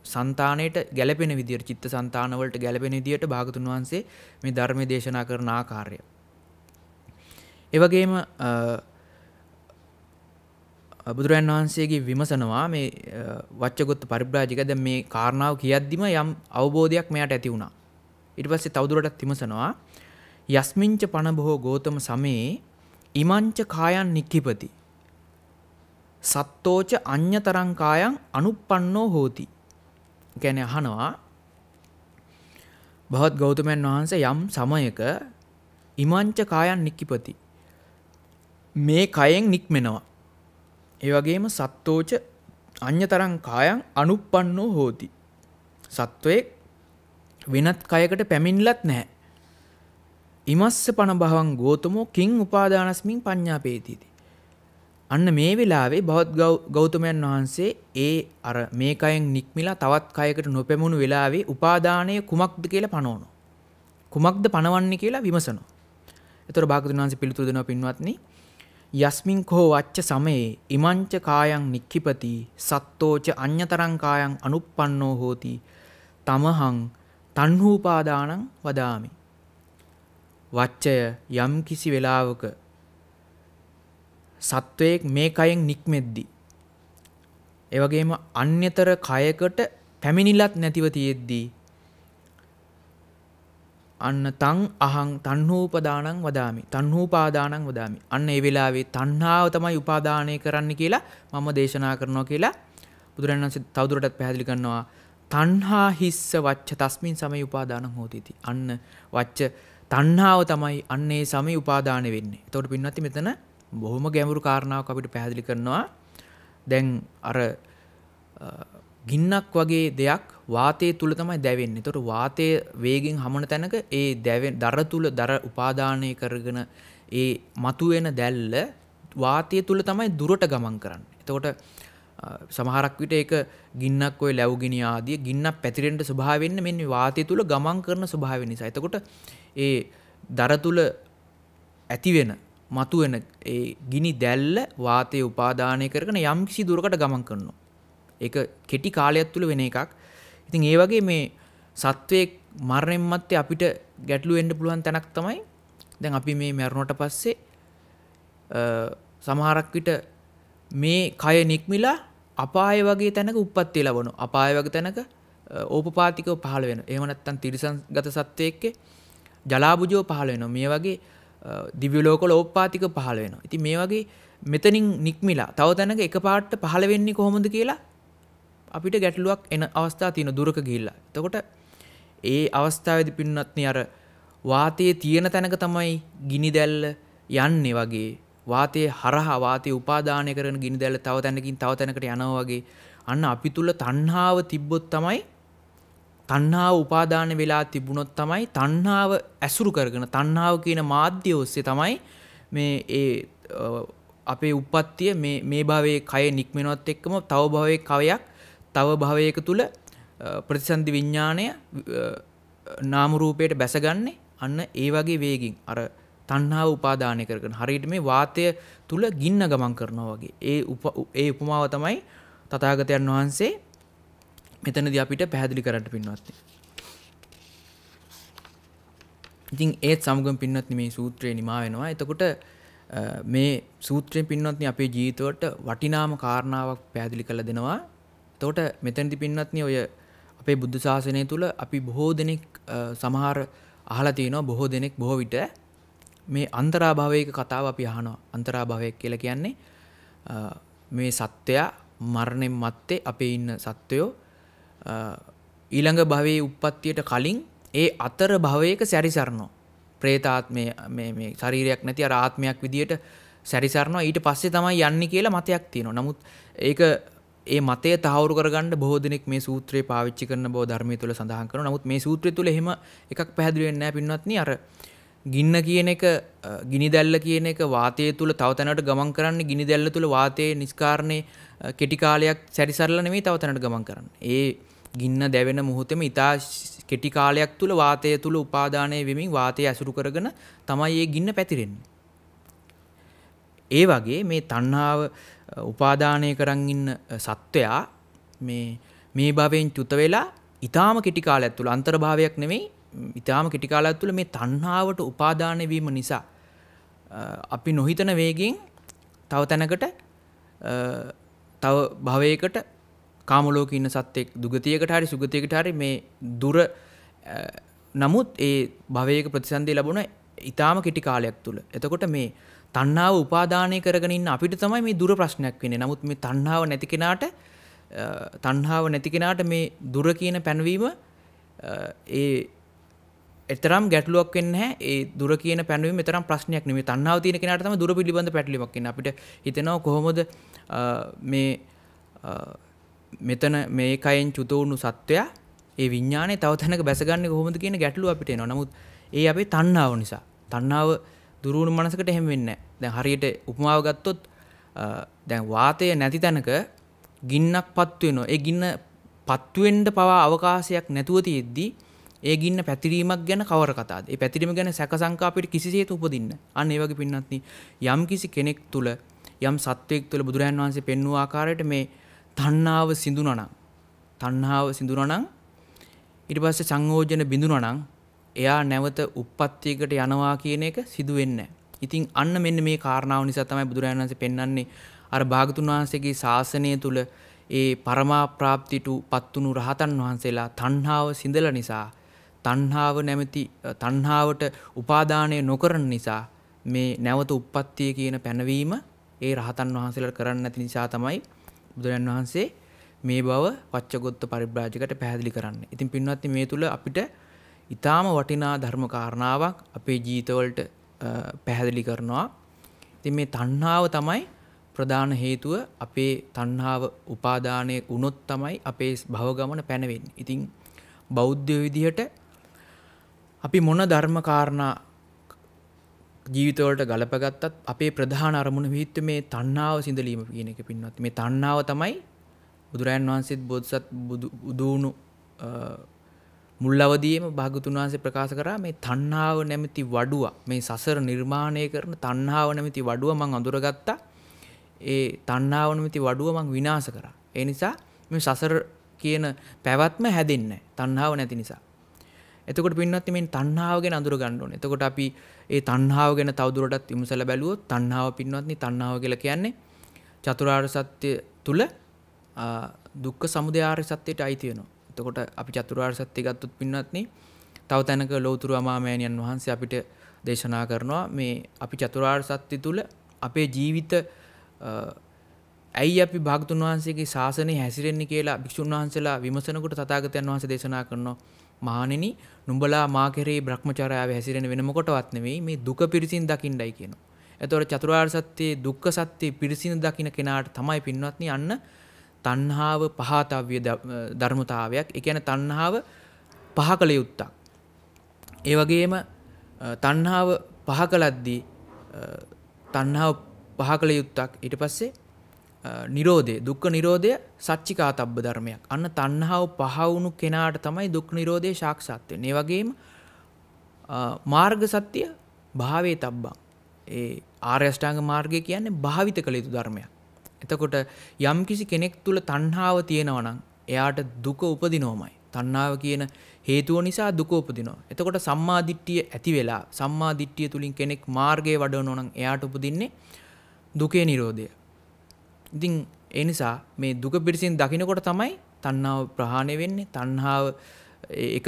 [SPEAKER 1] సంతාණයට ගැළපෙන විදියට, චිත්ත సంతාන වලට ගැළපෙන විදියට භාගතුන් වහන්සේ මේ ධර්මයේ දේශනා කරන ආකාරය. ඒ වගේම බුදුරජාණන් වහන්සේගේ විමසනවා මේ වච්චගොත්ත පරිබ්‍රාජකයා දැන් මේ කාරණාව කියද්දිම යම් අවබෝධයක් මෙයාට ඇති වුණා. ඊට පස්සේ තවදුරටත් විමසනවා යස්මින්ච පන බොහෝ ගෝතම සමේ ඉමංච කායන් නික්ඛිපති සත්තෝච අඤ්‍යතරං කායන් අනුප්පන්නෝ හෝති. කියන්නේ අහනවා බහත් ගෞතමයන් වහන්සේ යම් සමයක ඉමංච කායන් නික්ඛිපති මේ කයෙන් නික්මෙනවා. ඒ වගේම සත්තෝච අඤ්‍යතරං කායන් අනුප්පන්නෝ හෝති. සත්වයේ වෙනත් කයකට පැමිණිලත් නැහැ. ඉමස්ස පන භවං ගෝතමෝ කිං උපාදානස්මින් පඤ්ඤාපේතිති. අන්න මේ වෙලාවේ බවත් ගෞතමයන් වහන්සේ ඒ අර මේ කයෙන් නික්මිලා තවත් කයකට නොපැමුණු වෙලාවේ උපාදානය කුමක්ද කියලා පනවනවා. කුමක්ද පනවන්නේ කියලා විමසනවා. ඒතර භාගතුන් වහන්සේ පිළිතුරු දෙනවා පින්වත්නි, යස්මින් කෝ වච්ච සමයේ ඉමංච කායං නික්ඛිපති සත්තෝච අඤ්‍යතරං කායං අනුප්පන්නෝ හෝති තමහං තණ්හූපාදානං වදාමි. වච්චය යම් කිසි වෙලාවක සත්වයක් මේ කයෙන් නික්මෙද්දී, ඒ වගේම අන්‍යතර කයකට පැමිණිලත් නැතිව තියෙද්දී අන්න තං අහං තණ්හූපදානං වදාමි. තණ්හූපාදානං වදාමි. අන්න ඒ වෙලාවේ තණ්හාව තමයි උපාදානය කරන්න කියලා මම දේශනා කරනවා කියලා බුදුරජාණන් වහන්සේ තවදුරටත් පැහැදිලි කරනවා. තණ්හා හිස්ස වච්ච තස්මින් සමේ උපාදානං හෝති इति. අන්න වච්ච තණ්හාව තමයි අන්නේ සමේ උපාදාන වෙන්නේ. එතකොට පින්වත්නි මෙතන බොහොම ගැඹුරු කාරණාවක් අපිට පැහැදිලි කරනවා. දැන් අර ගින්නක් වගේ දෙයක් වාතයේ තුල තමයි දැවෙන්නේ. එතකොට වාතයේ වේගෙන් හමන තැනක ඒ දර තුල දර උපාදානය කරගෙන ඒ මතුවෙන දැල්ල වාතයේ තුල තමයි දුරට ගමන් කරන්නේ. එතකොට සමහරක් විට ඒක ගින්නක් ඔය ලැබුගිනි ආදී ගින්නක් පැතිරෙන්න ස්වභාවය වෙන්නේ මෙන්න වාතය තුල ගමන් කරන ස්වභාවය නිසා. එතකොට ඒ දර තුල ඇති වෙන මතුවෙන ඒ ගිනි දැල්ල වාතය උපාදානය කරගෙන යම්කිසි දුරකට ගමන් කරනවා. ඒක කෙටි කාලයක් තුල වෙන එකක්. ඉතින් ඒ වගේ මේ සත්වයේ මරණයන් මැත්තේ අපිට ගැටලු වෙන්න පුළුවන් තැනක් තමයි දැන් අපි මේ මරණයට පස්සේ සමහරක් විට මේ කය නික්මිලා අපාය වගේ තැනක උප්පත්තිය ලැබෙනවා. අපාය වගේ තැනක ඕපපාතිකව පහළ වෙනවා. එහෙම නැත්නම් තිරිසන්ගත සත්වයේක ජලාබුජව පහළ වෙනවා. මේ වගේ දිව්‍ය ලෝකවල ඕපපාතිකව පහළ වෙනවා. ඉතින් මේ වගේ මෙතනින් නික්මිලා තව තැනක එකපාරට පහළ වෙන්නේ කොහොමද කියලා අපිට ගැටලුවක් එන අවස්ථා තියෙන දුරක ගිහිල්ලා. එතකොට ඒ අවස්ථාවේදී පින්නත්නි අර වාතයේ තියෙන තැනක තමයි ගිනි දැල්ල යන්නේ වගේ වාතයේ හරහා වාතයේ උපාදානය කරන ගිනි දැල්ල තව තැනකින් තව තැනකට යනවා වගේ අන්න අපි තුල තණ්හාව තිබ්බොත් තමයි තණ්හාව උපාදාන වෙලා තිබුණොත් තමයි තණ්හාව ඇසුරු කරගෙන තණ්හාව කියන මාධ්‍ය ඔස්සේ තමයි මේ ඒ අපේ උප්පත්තිය මේ භවයේ කය නික්මනවත් එක්කම තව භවයේ කවයක් තව භවයක තුල ප්‍රතිසන්දි විඥාණය නාම රූපයට බැසගන්නේ අන්න ඒ වගේ වේගින් අර තණ්හාව උපාදානය කරගෙන හරියට මේ වාතය තුල ගින්න ගමන් කරනවා වගේ ඒ උපමාව තමයි තථාගතයන් වහන්සේ මෙතනදී අපිට පැහැදිලි කරන්න පින්වත්නි. ඉතින් ඒත් සමගම පින්වත්නි මේ සූත්‍රය නිමා වෙනවා. එතකොට මේ සූත්‍රයෙන් පින්වත්නි අපේ ජීවිතවලට වටිනාම කාරණාවක් පැහැදිලි කරලා දෙනවා. එතකොට මෙතනදී පින්වත්නි ඔය අපේ බුද්ධ ශාසනය තුල අපි බොහෝ දෙනෙක් සමහර අහලා තියෙනවා බොහෝ දෙනෙක් බොහෝ විට මේ අන්තරාභවයක කතාව අපි අහනවා. අන්තරාභවයක් කියලා කියන්නේ මේ සත්වයා මරණයෙන් මත්තේ අපේ ඉන්න සත්වයෝ ඊළඟ භවයේ උප්පත්තියට කලින් ඒ අතර භවයක සැරිසරනවා. പ്രേතාත්මය මේ ශරීරයක් නැති අර ආත්මයක් විදියට සැරිසරනවා. ඊට පස්සේ තමයි යන්නේ කියලා මතයක් තියෙනවා. නමුත් ඒක ඒ මතය තහවුරු කරගන්න බොහෝ දෙනෙක් මේ සූත්‍රය පාවිච්චි කරන බව ධර්මයේ තුල සඳහන් කරනවා. නමුත් මේ සූත්‍රය තුල එහෙම එකක් පැහැදිලි වෙන්නේ නැහැ පින්වත්නි. අර ගින්න කියන එක ගිනි දැල්ල කියන එක වාතය තුල තව තැනකට ගමන් කරන්නේ. ගිනි දැල්ල තුල වාතයේ නිස්කාරණේ කෙටි කාලයක් සැරිසරලා නෙමෙයි තව තැනකට ගමන් කරන්නේ. ඒ ගින්න දැවෙන මොහොතේම ඊටා කෙටි කාලයක් තුල වාතය තුල උපාදානය වෙමින් වාතය ඇසුරු කරගෙන තමයි මේ ගින්න පැතිරෙන්නේ. ඒ වගේ මේ තණ්හාව උපාදානය කරන් ඉන්න සත්වයා මේ භවයෙන් චුත වෙලා ඊටාම කෙටි කාලයක් තුල අන්තර්භාවයක් නෙමෙයි ඊටාම කෙටි කාලයක් තුල මේ තණ්හාවට උපාදානය වීම නිසා අපි නොහිතන වේගෙන් තව තැනකට තව භවයකට කාම ලෝකේ ඉන්න සත්වෙක් දුගතියකට හරි සුගතියකට හරි මේ දුර නමුත් ඒ භවයක ප්‍රතිසන්දිය ලැබුණ ඊටාම කෙටි කාලයක් තුල. එතකොට මේ තණ්හාව උපාදානය කරගෙන ඉන්න අපිට තමයි මේ දුර ප්‍රශ්නයක් වෙන්නේ. නමුත් මේ තණ්හාව නැති කෙනාට මේ දුර කියන පැනවීම ඒ එතරම් ගැටලුවක් වෙන්නේ නැහැ. ඒ දුර කියන පැනවීම එතරම් ප්‍රශ්නයක් නෙමෙයි. තණ්හාව තියෙන කෙනාට තමයි දුර පිළිබඳ පැටලීමක් එන්නේ. අපිට හිතෙනවා කොහොමද මෙතන මේ කයෙන් චුත වුණු සත්වයා ඒ විඥානේ තව තැනක බැසගන්නේ කොහොමද කියන ගැටලුව අපිට එනවා. නමුත් ඒ අපේ තණ්හාව නිසා. තණ්හාව දුරුණු මනසකට එහෙම වෙන්නේ නැහැ. දැන් හරියට උපමාව ගත්තොත් දැන් වාතය නැති තැනක ගින්නක් පත්තු වෙනවා. ඒ ගින්න පත්තු වෙන්න පවා අවකාශයක් නැතුව තියෙද්දි ඒ ගින්න පැතිරීමක් ගැන කවර කතාවද? ඒ පැතිරීම ගැන සැක සංකා අපිට කිසිසේත් උපදින්න. අන්න ඒ වගේ පින්නත්නි යම් කිසි කෙනෙක් තුල යම් සත්වයක් තුල බුදුරජාන් වහන්සේ පෙන්වූ ආකාරයට මේ තණ්හාව සිඳුනනම් ඊට පස්සේ සංයෝජන බිඳුනනම් එයා නැවත උප්පත්තියකට යනවා කියන එක සිදු වෙන්නේ නැහැ. ඉතින් අන්න මෙන්න මේ කාරණාව නිසා තමයි බුදුරජාණන් වහන්සේ පෙන්වන්නේ අර භාගතුන් වහන්සේගේ ශාසනය තුල ඒ පරමා ප්‍රාප්තියට පත්තුණු රහතන් වහන්සේලා තණ්හාව සිඳලා නිසා තණ්හාවට උපාදානය නොකරන නිසා මේ නැවත උප්පත්තිය කියන පැනවීම ඒ රහතන් වහන්සේලාට කරන්නේ නැති නිසා තමයි බුදුරජාණන් වහන්සේ මේ බව පච්චගොත්ත පරිබ්‍රාජකට පැහැදිලි කරන්නේ. ඉතින් පින්වත්නි මේ තුල අපිට ඊටාම වටිනා ධර්ම කාරණාවක් අපේ ජීවිතවලට පැහැදිලි කරනවා. ඉතින් මේ තණ්හාව තමයි ප්‍රධාන හේතුව. අපේ තණ්හාව උපාදානය වුණොත් තමයි අපේ භව ගමන පැනවෙන්නේ. ඉතින් බෞද්ධ විදිහට අපි මොන ධර්ම කාරණා ජීවිතවලට ගලපගත්තත් අපේ ප්‍රධාන අරමුණ විහිත් මේ තණ්හාව සිඳලීම කියන එක පින්වත්. මේ තණ්හාව තමයි බුදුරයන් වහන්සේත් බෝධිසත් බුදුණු මුල් අවදීයේම භාගතුන් වහන්සේ ප්‍රකාශ කරා මේ තණ්හාව නැමැති වඩුව මේ සසර නිර්මාණය කරන තණ්හාව නැමැති වඩුව මං අඳුරගත්තා. ඒ තණ්හාව නැමැති වඩුව මං විනාශ කරා. ඒ නිසා මේ සසර කියන පැවැත්ම හැදෙන්නේ නැහැ. තණ්හාව නැති නිසා. එතකොට පින්වත්නි මේ තණ්හාව ගැන අඳුර ගන්න ඕනේ. එතකොට අපි ඒ තණ්හාව ගැන තවදුරටත් විමසලා බැලුවොත් තණ්හාව පින්වත්නි තණ්හාව කියලා කියන්නේ චතුරාර්ය සත්‍ය තුල දුක්ඛ සමුදය ආර්ය සත්‍යයට අයිති වෙනවා. එතකොට අපි චතුරාර්ය සත්‍ය ගත්තොත් පින්වත්නි තව තැනක ලෞතර අමාමෑණියන් වහන්සේ අපිට දේශනා කරනවා මේ අපි චතුරාර්ය සත්‍ය තුල අපේ ජීවිත ඇයි අපි භාගතුන් වහන්සේගේ ශාසනය හැසිරෙන්නේ කියලා භික්ෂුන් වහන්සේලා විමසනකොට තථාගතයන් වහන්සේ දේශනා කරනවා මහණෙනි නුඹලා මා කෙරෙහි බ්‍රහ්මචර්යාවේ හැසිරෙන වෙන මොකටවත් නෙවෙයි මේ දුක පිරිසින් දකින්නයි කියනවා. එතකොට චතුරාර්ය සත්‍යයේ දුක්ඛ සත්‍ය පිරිසින් දකින්න කෙනාට තමයි පින්වත්නි අන්න තණ්හාව පහතව්‍ය ධර්මතාවයක්. ඒ කියන්නේ තණ්හාව පහ කළ යුත්තක්. ඒ වගේම තණ්හාව පහ කළද්දී තණ්හාව පහ කළ යුත්තක්. ඊට පස්සේ නිරෝධය දුක්ඛ නිරෝධය සච්චිකාතබ්බ ධර්මයක්. අන්න තණ්හාව පහ වුණු කෙනාට තමයි දුක්ඛ නිරෝධය සාක්ෂාත් වෙන්නේ. ඒ වගේම මාර්ග සත්‍ය භාවේ තබ්බං. ඒ ආර්ය අෂ්ටාංග මාර්ගය කියන්නේ භාවිත කළ යුතු ධර්මයක්. එතකොට යම් කිසි කෙනෙක් තුල තණ්හාව තියෙනවා නම් එයාට දුක උපදිනවමයි. තණ්හාව කියන හේතුව නිසා දුක උපදිනවා. එතකොට සම්මා දිට්ඨිය ඇති වෙලා සම්මා දිට්ඨිය තුලින් කෙනෙක් මාර්ගයේ වඩනවා නම් එයාට උපදින්නේ දුකේ නිරෝධය. ඉතින් ඒ නිසා මේ දුක පිරිසින් දකින්නකොට තමයි තණ්හාව ප්‍රහාණය වෙන්නේ. තණ්හාව එක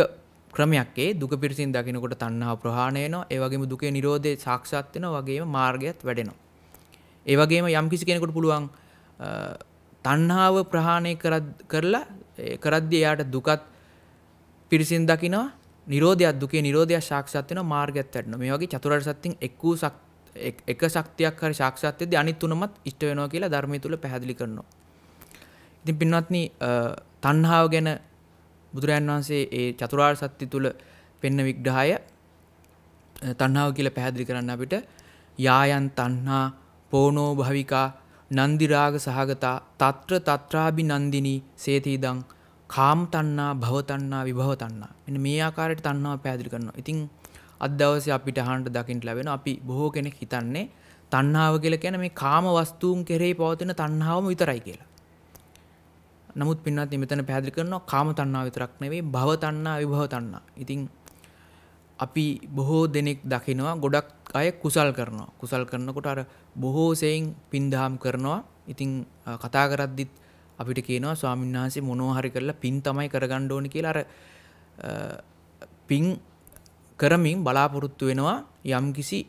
[SPEAKER 1] ක්‍රමයක්. ඒ දුක පිරිසින් දකින්නකොට තණ්හාව ප්‍රහාණය වෙනවා. ඒ වගේම දුකේ නිරෝධය සාක්ෂාත් වෙනවා. වගේම මාර්ගයත් වැඩෙනවා. ඒ වගේම යම් කිසි කෙනෙකුට පුළුවන් තණ්හාව ප්‍රහාණය කරලා කරද්දී එයාට දුකත් පිරිසින් දකිනවා, නිරෝධයක් දුකේ නිරෝධයක් සාක්ෂාත් වෙනවා, මාර්ගයත් වැඩෙනවා. මේ වගේ චතුරාර්ය සත්‍යයෙන් එක ශක්තියක් හරි සාක්ෂාත් වෙද්දී අනිත් තුනමත් ඉෂ්ට වෙනවා කියලා ධර්මයේ තුල පැහැදිලි කරනවා. ඉතින් පින්වත්නි තණ්හාව ගැන බුදුරජාණන් වහන්සේ ඒ චතුරාර්ය සත්‍ය තුල පෙන්න විග්‍රහය තණ්හාව කියලා පැහැදිලි කරන්න අපිට යායන් තණ්හා පෝනෝ භවිකා නන්දි රාග සහගතා తත්‍ර తත්‍රාභි නන්දිනී සේතිදං කාම තණ්හා භව තණ්හා විභව තණ්හා. මෙන්න මේ ආකාරයට තණ්හාව පැහැදිලි කරනවා. ඉතින් අද දවසේ අපිට අහන්න දකින්න ලැබෙනවා අපි බොහෝ කෙනෙක් හිතන්නේ තණ්හාව කියලා කියන්නේ මේ කාම වස්තුන් කෙරෙහි පවතින තණ්හාවම විතරයි කියලා. නමුත් පින්වත්නි මෙතන පැහැදිලි කරනවා කාම තණ්හාව විතරක් නෙවෙයි භව තණ්හා විභව තණ්හා. ඉතින් අපි බොහෝ දෙනෙක් දකිනවා ගොඩක් අය කුසල් කරනවා. කුසල් කරනකොට අර බොහෝ සෙයින් පින්දහම් කරනවා. ඉතින් කතා කරද්දිත් අපිට කියනවා ස්වාමීන් වහන්සේ මොනවා හරි කරලා පින් තමයි කරගන්න ඕනේ කියලා අර පින් කරමින් බලාපොරොත්තු වෙනවා යම්කිසි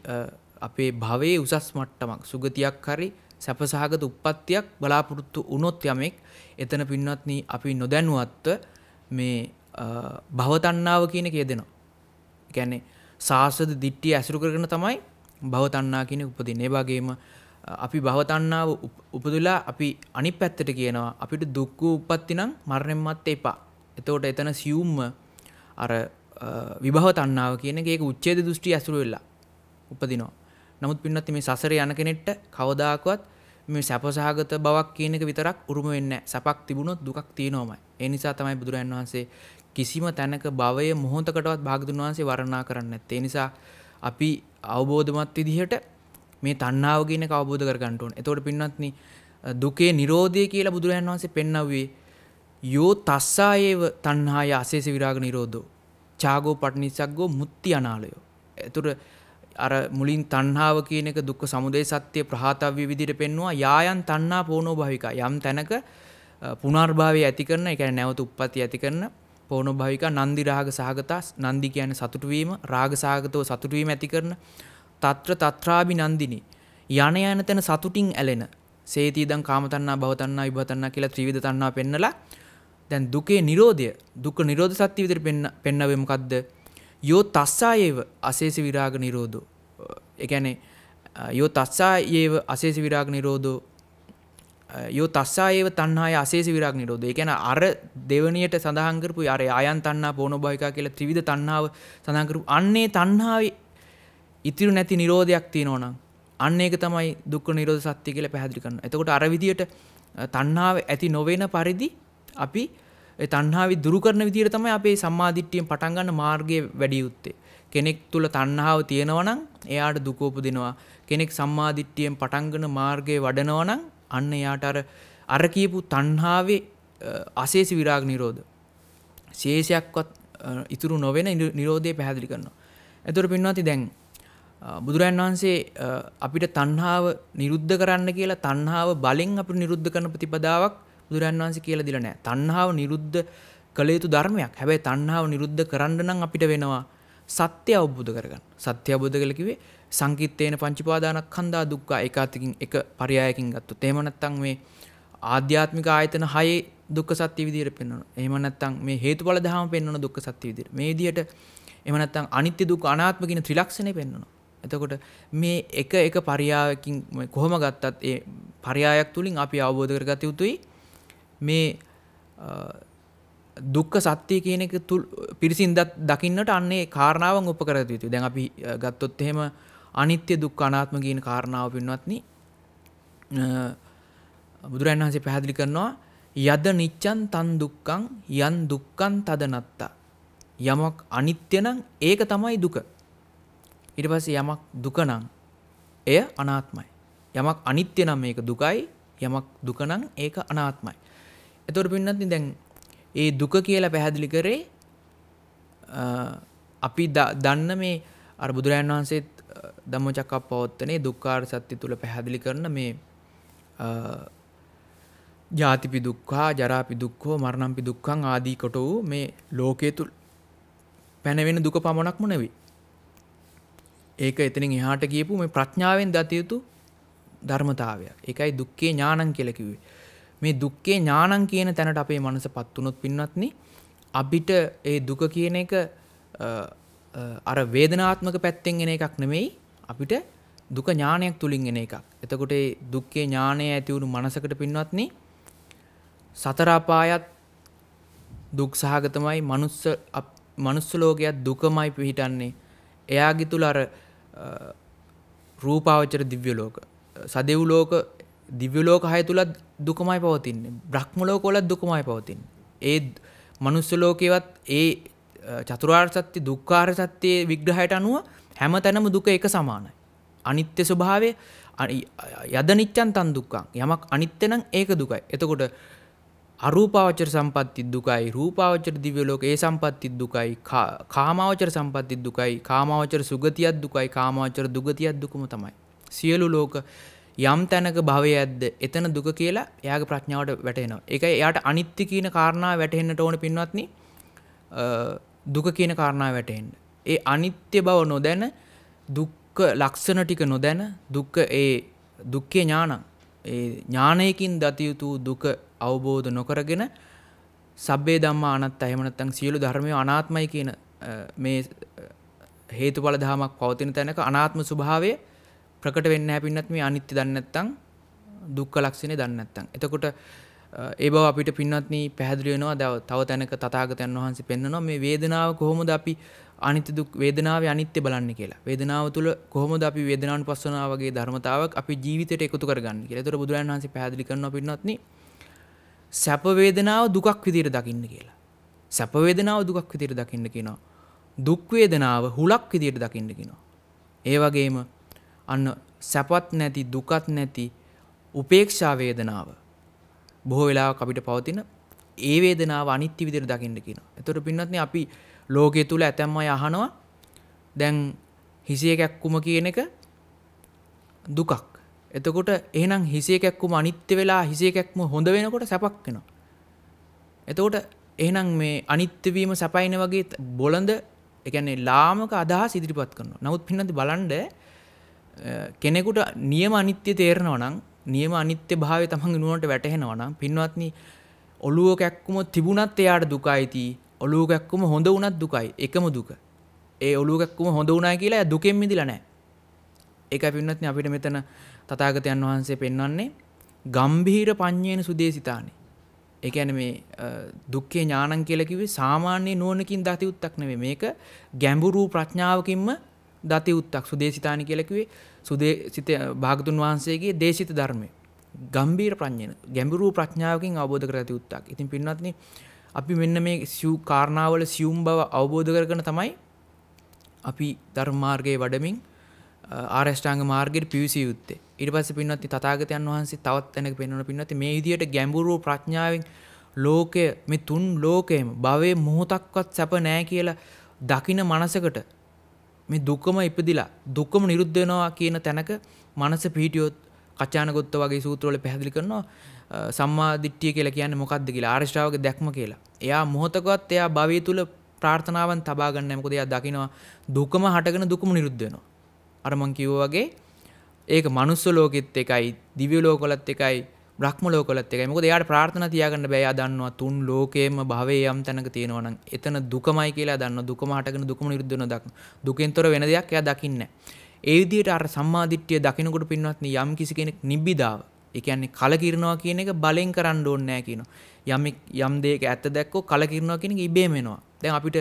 [SPEAKER 1] අපේ භවයේ උසස් මට්ටමක් සුගතියක් හරි සැපසහගත උප්පත්තියක් බලාපොරොත්තු වුණොත් යමෙක් එතන පින්වත්නි අපි නොදැනුවත්ව මේ භව තණ්හාව කියන එක යෙදෙනවා. ඒ කියන්නේ සාසද දිට්ඨිය ඇසුරු කරගෙන තමයි භව තණ්හා කියන උපදින්නේ. ඒ වගේම අපි භව තණ්හාව උපදලා අපි අනිත් පැත්තට කියනවා අපිට දුක්ඛ උප්පත්ති නම් මරණයන් මත් එපා. එතකොට එතන සියුම්ම අර විභව තණ්හාව කියන එක ඒක උච්ඡේද දෘෂ්ටි ඇසුරු වෙලා උපදිනවා. නමුත් පින්නත් මේ සසරේ යන කෙනෙක්ට කවදාකවත් මේ සැපසහගත බවක් කියන එක විතරක් උරුම වෙන්නේ නැහැ. සැපක් තිබුණොත් දුකක් තියෙනවමයි. ඒ නිසා තමයි බුදුරජාණන් වහන්සේ කිසිම තැනක භවය මොහොතකටවත් භාගතුන් වහන්සේ වර්ණනා කරන්නේ නැත්තේ. ඒ නිසා අපි අවබෝධමත් විදිහට මේ තණ්හාව කියන එක අවබෝධ කරගන්න ඕනේ. එතකොට පින්නත්නි දුකේ නිරෝධය කියලා බුදුරජාණන් වහන්සේ පෙන්වුවේ යෝ තස්සායේව තණ්හාය අශේෂ විරාග නිරෝධෝ ඡාගෝ පටිනිස්සග්ගෝ මුත්‍ති අනාලයෝ. එතකොට අර මුලින් තණ්හාව කියන එක දුක්ඛ සමුදය සත්‍ය ප්‍රහාතව්‍ය විදිහට පෙන්වුවා යායන් තණ්හා පෝනෝ භවිකා යම් තැනක පුනර්භවය ඇති කරන ඒ කියන්නේ නැවත උප්පත්ති ඇති කරන පෝනෝ භවිකා නන්දි රාග සහගතා නන්දි කියන්නේ සතුටු වීම රාග සහගතව සතුටු වීම ඇති කරන తත්‍ර తත්‍රාභි නන්දිනී යන යන තැන සතුටින් ඇලෙන සේතිදං කාම තණ්හා භව තණ්හා විභව තණ්හා කියලා ත්‍රිවිධ තණ්හා පෙන්නලා දැන් දුකේ නිරෝධය දුක්ඛ නිරෝධ සත්‍ය විදිහට පෙන්නවේ මොකද්ද යෝ තස්සායේව අශේෂ විරාග නිරෝධෝ. ඒ කියන්නේ යෝ තස්සායේව අශේෂ විරාග නිරෝධෝ යෝ තස්සායේව තණ්හාය අශේෂ විරාග නිරෝධෝ. ඒ කියන්නේ අර දෙවණියට සඳහන් කරපු අර ආයන් තණ්හා පෝනෝ භවිකා කියලා ත්‍රිවිධ තණ්හාව සඳහන් කරපු අන්නේ තණ්හාවේ ඉතිරි නැති නිරෝධයක් තියෙනවා නම් අන්න ඒක තමයි දුක්ඛ නිරෝධ සත්‍ය කියලා පැහැදිලි කරනවා. එතකොට අර විදියට තණ්හාව ඇති නොවන පරිදි අපි ඒ තණ්හාවි දුරු කරන විදියට තමයි අපේ සම්මාදිට්ඨියෙන් පටන් ගන්න මාර්ගයේ වැඩි යුත්තේ. කෙනෙක් තුල තණ්හාව තියෙනවා නම් එයාට දුක උපදිනවා. කෙනෙක් සම්මාදිට්ඨියෙන් පටන් ගන්න මාර්ගයේ වඩනවා නම් අන්න එයාට අර කියපු තණ්හාවේ අශේෂ විරාග නිරෝධ ශේෂයක්වත් ඉතුරු නොවන නිරෝධය පැහැදිලි කරනවා. එතකොට පින්වත්නි දැන් බුදුරජාණන් වහන්සේ අපිට තණ්හාව නිරුද්ධ කරන්න කියලා තණ්හාව බලෙන් අපිට නිරුද්ධ කරන ප්‍රතිපදාවක් බුදුරජාණන් වහන්සේ කියලා දීලා නැහැ. තණ්හාව නිරුද්ධ කළ යුතු ධර්මයක්. හැබැයි තණ්හාව නිරුද්ධ කරන්න නම් අපිට වෙනවා සත්‍ය අවබෝධ කරගන්න. සත්‍ය අවබෝධ කළ කිව්වේ සංකිට්ඨේන පංචපාදානස්කන්ධා දුක්ඛ ඒකාතිකින් එක පරයයකින් ගත්තොත්. එහෙම නැත්නම් මේ ආධ්‍යාත්මික ආයතන 6 දුක්ඛ සත්‍ය විදියට පෙන්වනවා. එහෙම නැත්නම් මේ හේතුඵල ධර්ම පෙන්වන දුක්ඛ සත්‍ය විදියට. මේ විදියට එහෙම නැත්නම් අනිත්‍ය දුක්ඛ අනාත්ම කියන ත්‍රිලක්ෂණය පෙන්වනවා. එතකොට මේ එක පරයයකින් කොහොම ගත්තත් ඒ පරයයක් තුලින් අපි අවබෝධ කරගත යුතුයි මේ දුක්ඛ සත්‍ය කියන එක පිරිසින් දකින්නට අන්නේ කාරණාවන් උපකරගත යුතුයි. දැන් අපි ගත්තොත් එහෙම අනිත්‍ය දුක්ඛ අනාත්ම කියන කාරණාව පින්වත්නි බුදුරජාණන් වහන්සේ පැහැදිලි කරනවා යද නිච්ඡන් තන් දුක්ඛං යන් දුක්ඛං තදනත්තා. යමක් අනිත්‍ය නම් ඒක තමයි දුක. ඊට පස්සේ යමක් දුක නම් එය අනාත්මයි. යමක් අනිත්‍ය නම් මේක දුකයි යමක් දුක නම් ඒක අනාත්මයි. එතකොට පින්නත්නි දැන් ඒ දුක කියලා පැහැදිලි කරේ අපි දන්න මේ අර බුදුරජාණන් වහන්සේ ධම්මචක්කප්පවත්තනේ දුක්ඛාර සත්‍ය තුල පැහැදිලි කරන මේ ජාතිපි දුක්ඛා ජරාපි දුක්ඛෝ මරණම්පි දුක්ඛං ආදී කොට වූ මේ ලෝකයේ තුල පැනවෙන දුක පමණක්ම නෙවෙයි. ඒක එතනින් එහාට ගියපු මේ ප්‍රඥාවෙන් දත යුතු ධර්මතාවය. ඒකයි දුක්ඛේ ඥානං කියලා කිව්වේ. මේ දුක්ඛේ ඥානං කියන තැනට අපේ මනසපත් වුණොත් පින්වත්නි අපිට ඒ දුක කියන එක අර වේදනාත්මක පැත්තෙන් එන එකක් නෙමෙයි අපිට දුක ඥානයක් තුලින් එන එකක්. එතකොට ඒ දුක්ඛේ ඥානය ඇති වුණු මනසකට පින්වත්නි සතර අපායත් දුක් සහගතමයි මනුස්ස ලෝකයක් දුකමයි පිහිටන්නේ. එයාගේ තුල අර රූපාවචර දිව්‍ය ලෝක සදෙව් ලෝක දිව්‍ය ලෝක හය තුලත් දුකමයි පවතින්නේ. බ්‍රහ්ම ලෝක වලත් දුකමයි පවතින්නේ. ඒ මනුස්ස ලෝකේවත් ඒ චතුරාර්ය සත්‍ය දුක්ඛාර සත්‍යයේ විග්‍රහයට අනුව හැමතැනම දුක එක සමානයි. අනිත්‍ය ස්වභාවය යද නිච්ඡන් තන් දුක්ඛං. යමක් අනිත්‍ය නම් ඒක දුකයි. එතකොට අරූපාවචර සම්පatti දුකයි, රූපාවචර දිව්‍ය ලෝක ඒ සම්පatti දුකයි, කාමාවචර සම්පatti දුකයි, කාමාවචර සුගතියක් දුකයි, කාමාවචර දුගතියක් දුකම තමයි. සියලු ලෝක යම් තැනක භවයක්ද එතන දුක කියලා එයාගේ ප්‍රඥාවට වැටෙනවා. ඒකයි එයාට අනිත්‍ය කියන කාරණාව වැටහෙන්නට ඕන පින්වත්නි. දුක කියන කාරණාව වැටහෙන්න. ඒ අනිත්‍ය බව නොදැන දුක්ඛ ලක්ෂණ ටික නොදැන දුක්ඛ ඒ දුක්ඛේ ඥානං ඒ ඥානයකින් දත යුතු දුක අවබෝධ නොකරගෙන සබ්බේ ධම්මා අනාත්ත එහෙම නැත්නම් සියලු ධර්මය අනාත්මයි කියන මේ හේතුඵල ධමයක් පවතින තැනක අනාත්ම ස්වභාවය ප්‍රකට වෙන්නේ නැහැ පින්නත් මේ අනිත්‍ය දන්නේ නැත්නම් දුක්ඛ ලක්ෂණේ දන්නේ නැත්නම්. එතකොට ඒ බව අපිට පින්නත්නි පැහැදිලි වෙනවා. තව තැනක තථාගතයන් වහන්සේ පෙන්වනවා මේ වේදනාව කොහොමද අපි අනිත්‍ය දුක් වේදනාවේ අනිත්‍ය බලන්නේ කියලා. වේදනාව තුළ කොහොමද අපි වේදනානුපස්සනාව වගේ ධර්මතාවක් අපි ජීවිතයට එකතු කරගන්නේ කියලා. ඒතර බුදුරජාණන් වහන්සේ පැහැදිලි කරනවා පින්නත්නි සැප වේදනාව දුකක් විදියට දකින්න කියලා. සැප වේදනාව දුකක් විදියට දකින්න කියනවා. දුක් වේදනාව හුලක් විදියට දකින්න කියනවා. ඒ වගේම අන්න සැපත් නැති දුකත් නැති උපේක්ෂා වේදනාව බොහෝ වෙලාවක් අපිට පවතින ඒ වේදනාව අනිත්‍ය විදියට දකින්න කියනවා. ඒතර පින්නත්නි අපි ලෝකයේ තුල ඇතැම් අය අහනවා දැන් හිසේ කැක්කුම කියන එක දුකක්. එතකොට එහෙනම් හිසේ කැක්කුම අනිත්‍ය වෙලා හිසේ කැක්කුම හොඳ වෙනකොට සැපක් වෙනවා. එතකොට එහෙනම් මේ අනිත්‍ය වීම සැපයින වගේ බොළඳ ඒ කියන්නේ ලාමක අදහස් ඉදිරිපත් කරනවා. නමුත් පින්නත් බලන්න කෙනෙකුට නියම අනිත්‍ය තේරෙනවා නම් නියම අනිත්‍ය භාවය තමන්ගේ නුවණට වැටහෙනවා නම් පින්වත්නි ඔළුව කැක්කුම තිබුණත් එයාට දුකයි ඔළුව කැක්කුම හොඳ වුණත් දුකයි එකම දුක. ඒ ඔළුව කැක්කුම හොඳ වුණා කියලා එයා දුකෙන් මිදිලා නැහැ. ඒකයි පින්වත්නි අපිට මෙතන තථාගතයන් වහන්සේ පෙන්වන්නේ ගම්භීර පඤ්ඤේන සුදේසිතානි. ඒ කියන්නේ මේ දුක්ඛේ ඥානං කියලා කිව්වේ සාමාන්‍ය නුවණකින් දති උත්තක් නෙවෙයි. මේක ගැඹුරු ප්‍රඥාවකින්ම දති උත්තක්. සුදේසිතානි කියලා කිව්වේ සුදේසිත භාගතුන් වහන්සේගේ දේශිත ධර්මය. ගම්භීර ප්‍රඥේන ගැඹුරු ප්‍රඥාවකින් අවබෝධ කරගති උත්තක්. ඉතින් පින්වත්නි අපි මෙන්න මේ සිව් කාරණාවල සියුම් බව අවබෝධ කරගෙන තමයි අපි ධර්ම මාර්ගයේ වඩමින් ආර්ය අෂ්ටාංග මාර්ගයට පිවිසිය යුත්තේ. ඊට පස්සේ පින්වත්නි තථාගතයන් වහන්සේ තවත් තැනක පෙන්වන පින්වත්නි මේ විදියට ගැඹුරු ප්‍රඥාවෙන් ලෝකය මේ තුන් ලෝකයේම භවයේ මොහොතක්වත් සැප නැහැ කියලා දකින මනසකට මේ දුකම ඉපදිලා දුකම නිරුද්ධ වෙනවා කියන තැනක මනස පිහිටියොත් කචානගොත්ත වගේ සූත්‍රවල පැහැදිලි කරනවා සම්මා දිට්ඨිය කියලා කියන්නේ මොකක්ද කියලා ආර්ය ශ්‍රාවක දැක්ම කියලා. එයා මොහොතකවත් එයා භවය තුල ප්‍රාර්ථනාවන් තබා ගන්න නැහැ. මොකද එයා දකිනවා දුකම හටගෙන දුකම නිරුද්ධ වෙනවා. අර මං කිව්වා වගේ ඒක මනුස්ස ලෝකෙත් එකයි, දිව්‍ය ලෝකවලත් එකයි, බ්‍රහ්ම ලෝකවලත් එකයි. මොකද එයාට ප්‍රාර්ථනා තියාගන්න බෑ. එයා දන්නවා තුන් ලෝකේම භවයේ යම් තැනක තියෙනවා නම් එතන දුකමයි කියලා දන්නවා. දුකම හටගෙන දුකම නිරුද්ධ වෙනවා දක්න. දුකෙන්තර වෙන දෙයක් එයා දකින්නේ නැහැ. ඒ විදිහට අර සම්මා දිට්ඨිය දකිනකොට පින්වත්නි යම් කිසි කෙනෙක් නිබ්බිදාව ඒ කියන්නේ කලකිරනවා කියන එක බලෙන් කරන්න ඕනේ නැහැ කියනවා. යම් දෙයක ඇත්ත දැක්කෝ කලකිරනවා කියන එක ඉබේම වෙනවා. දැන් අපිට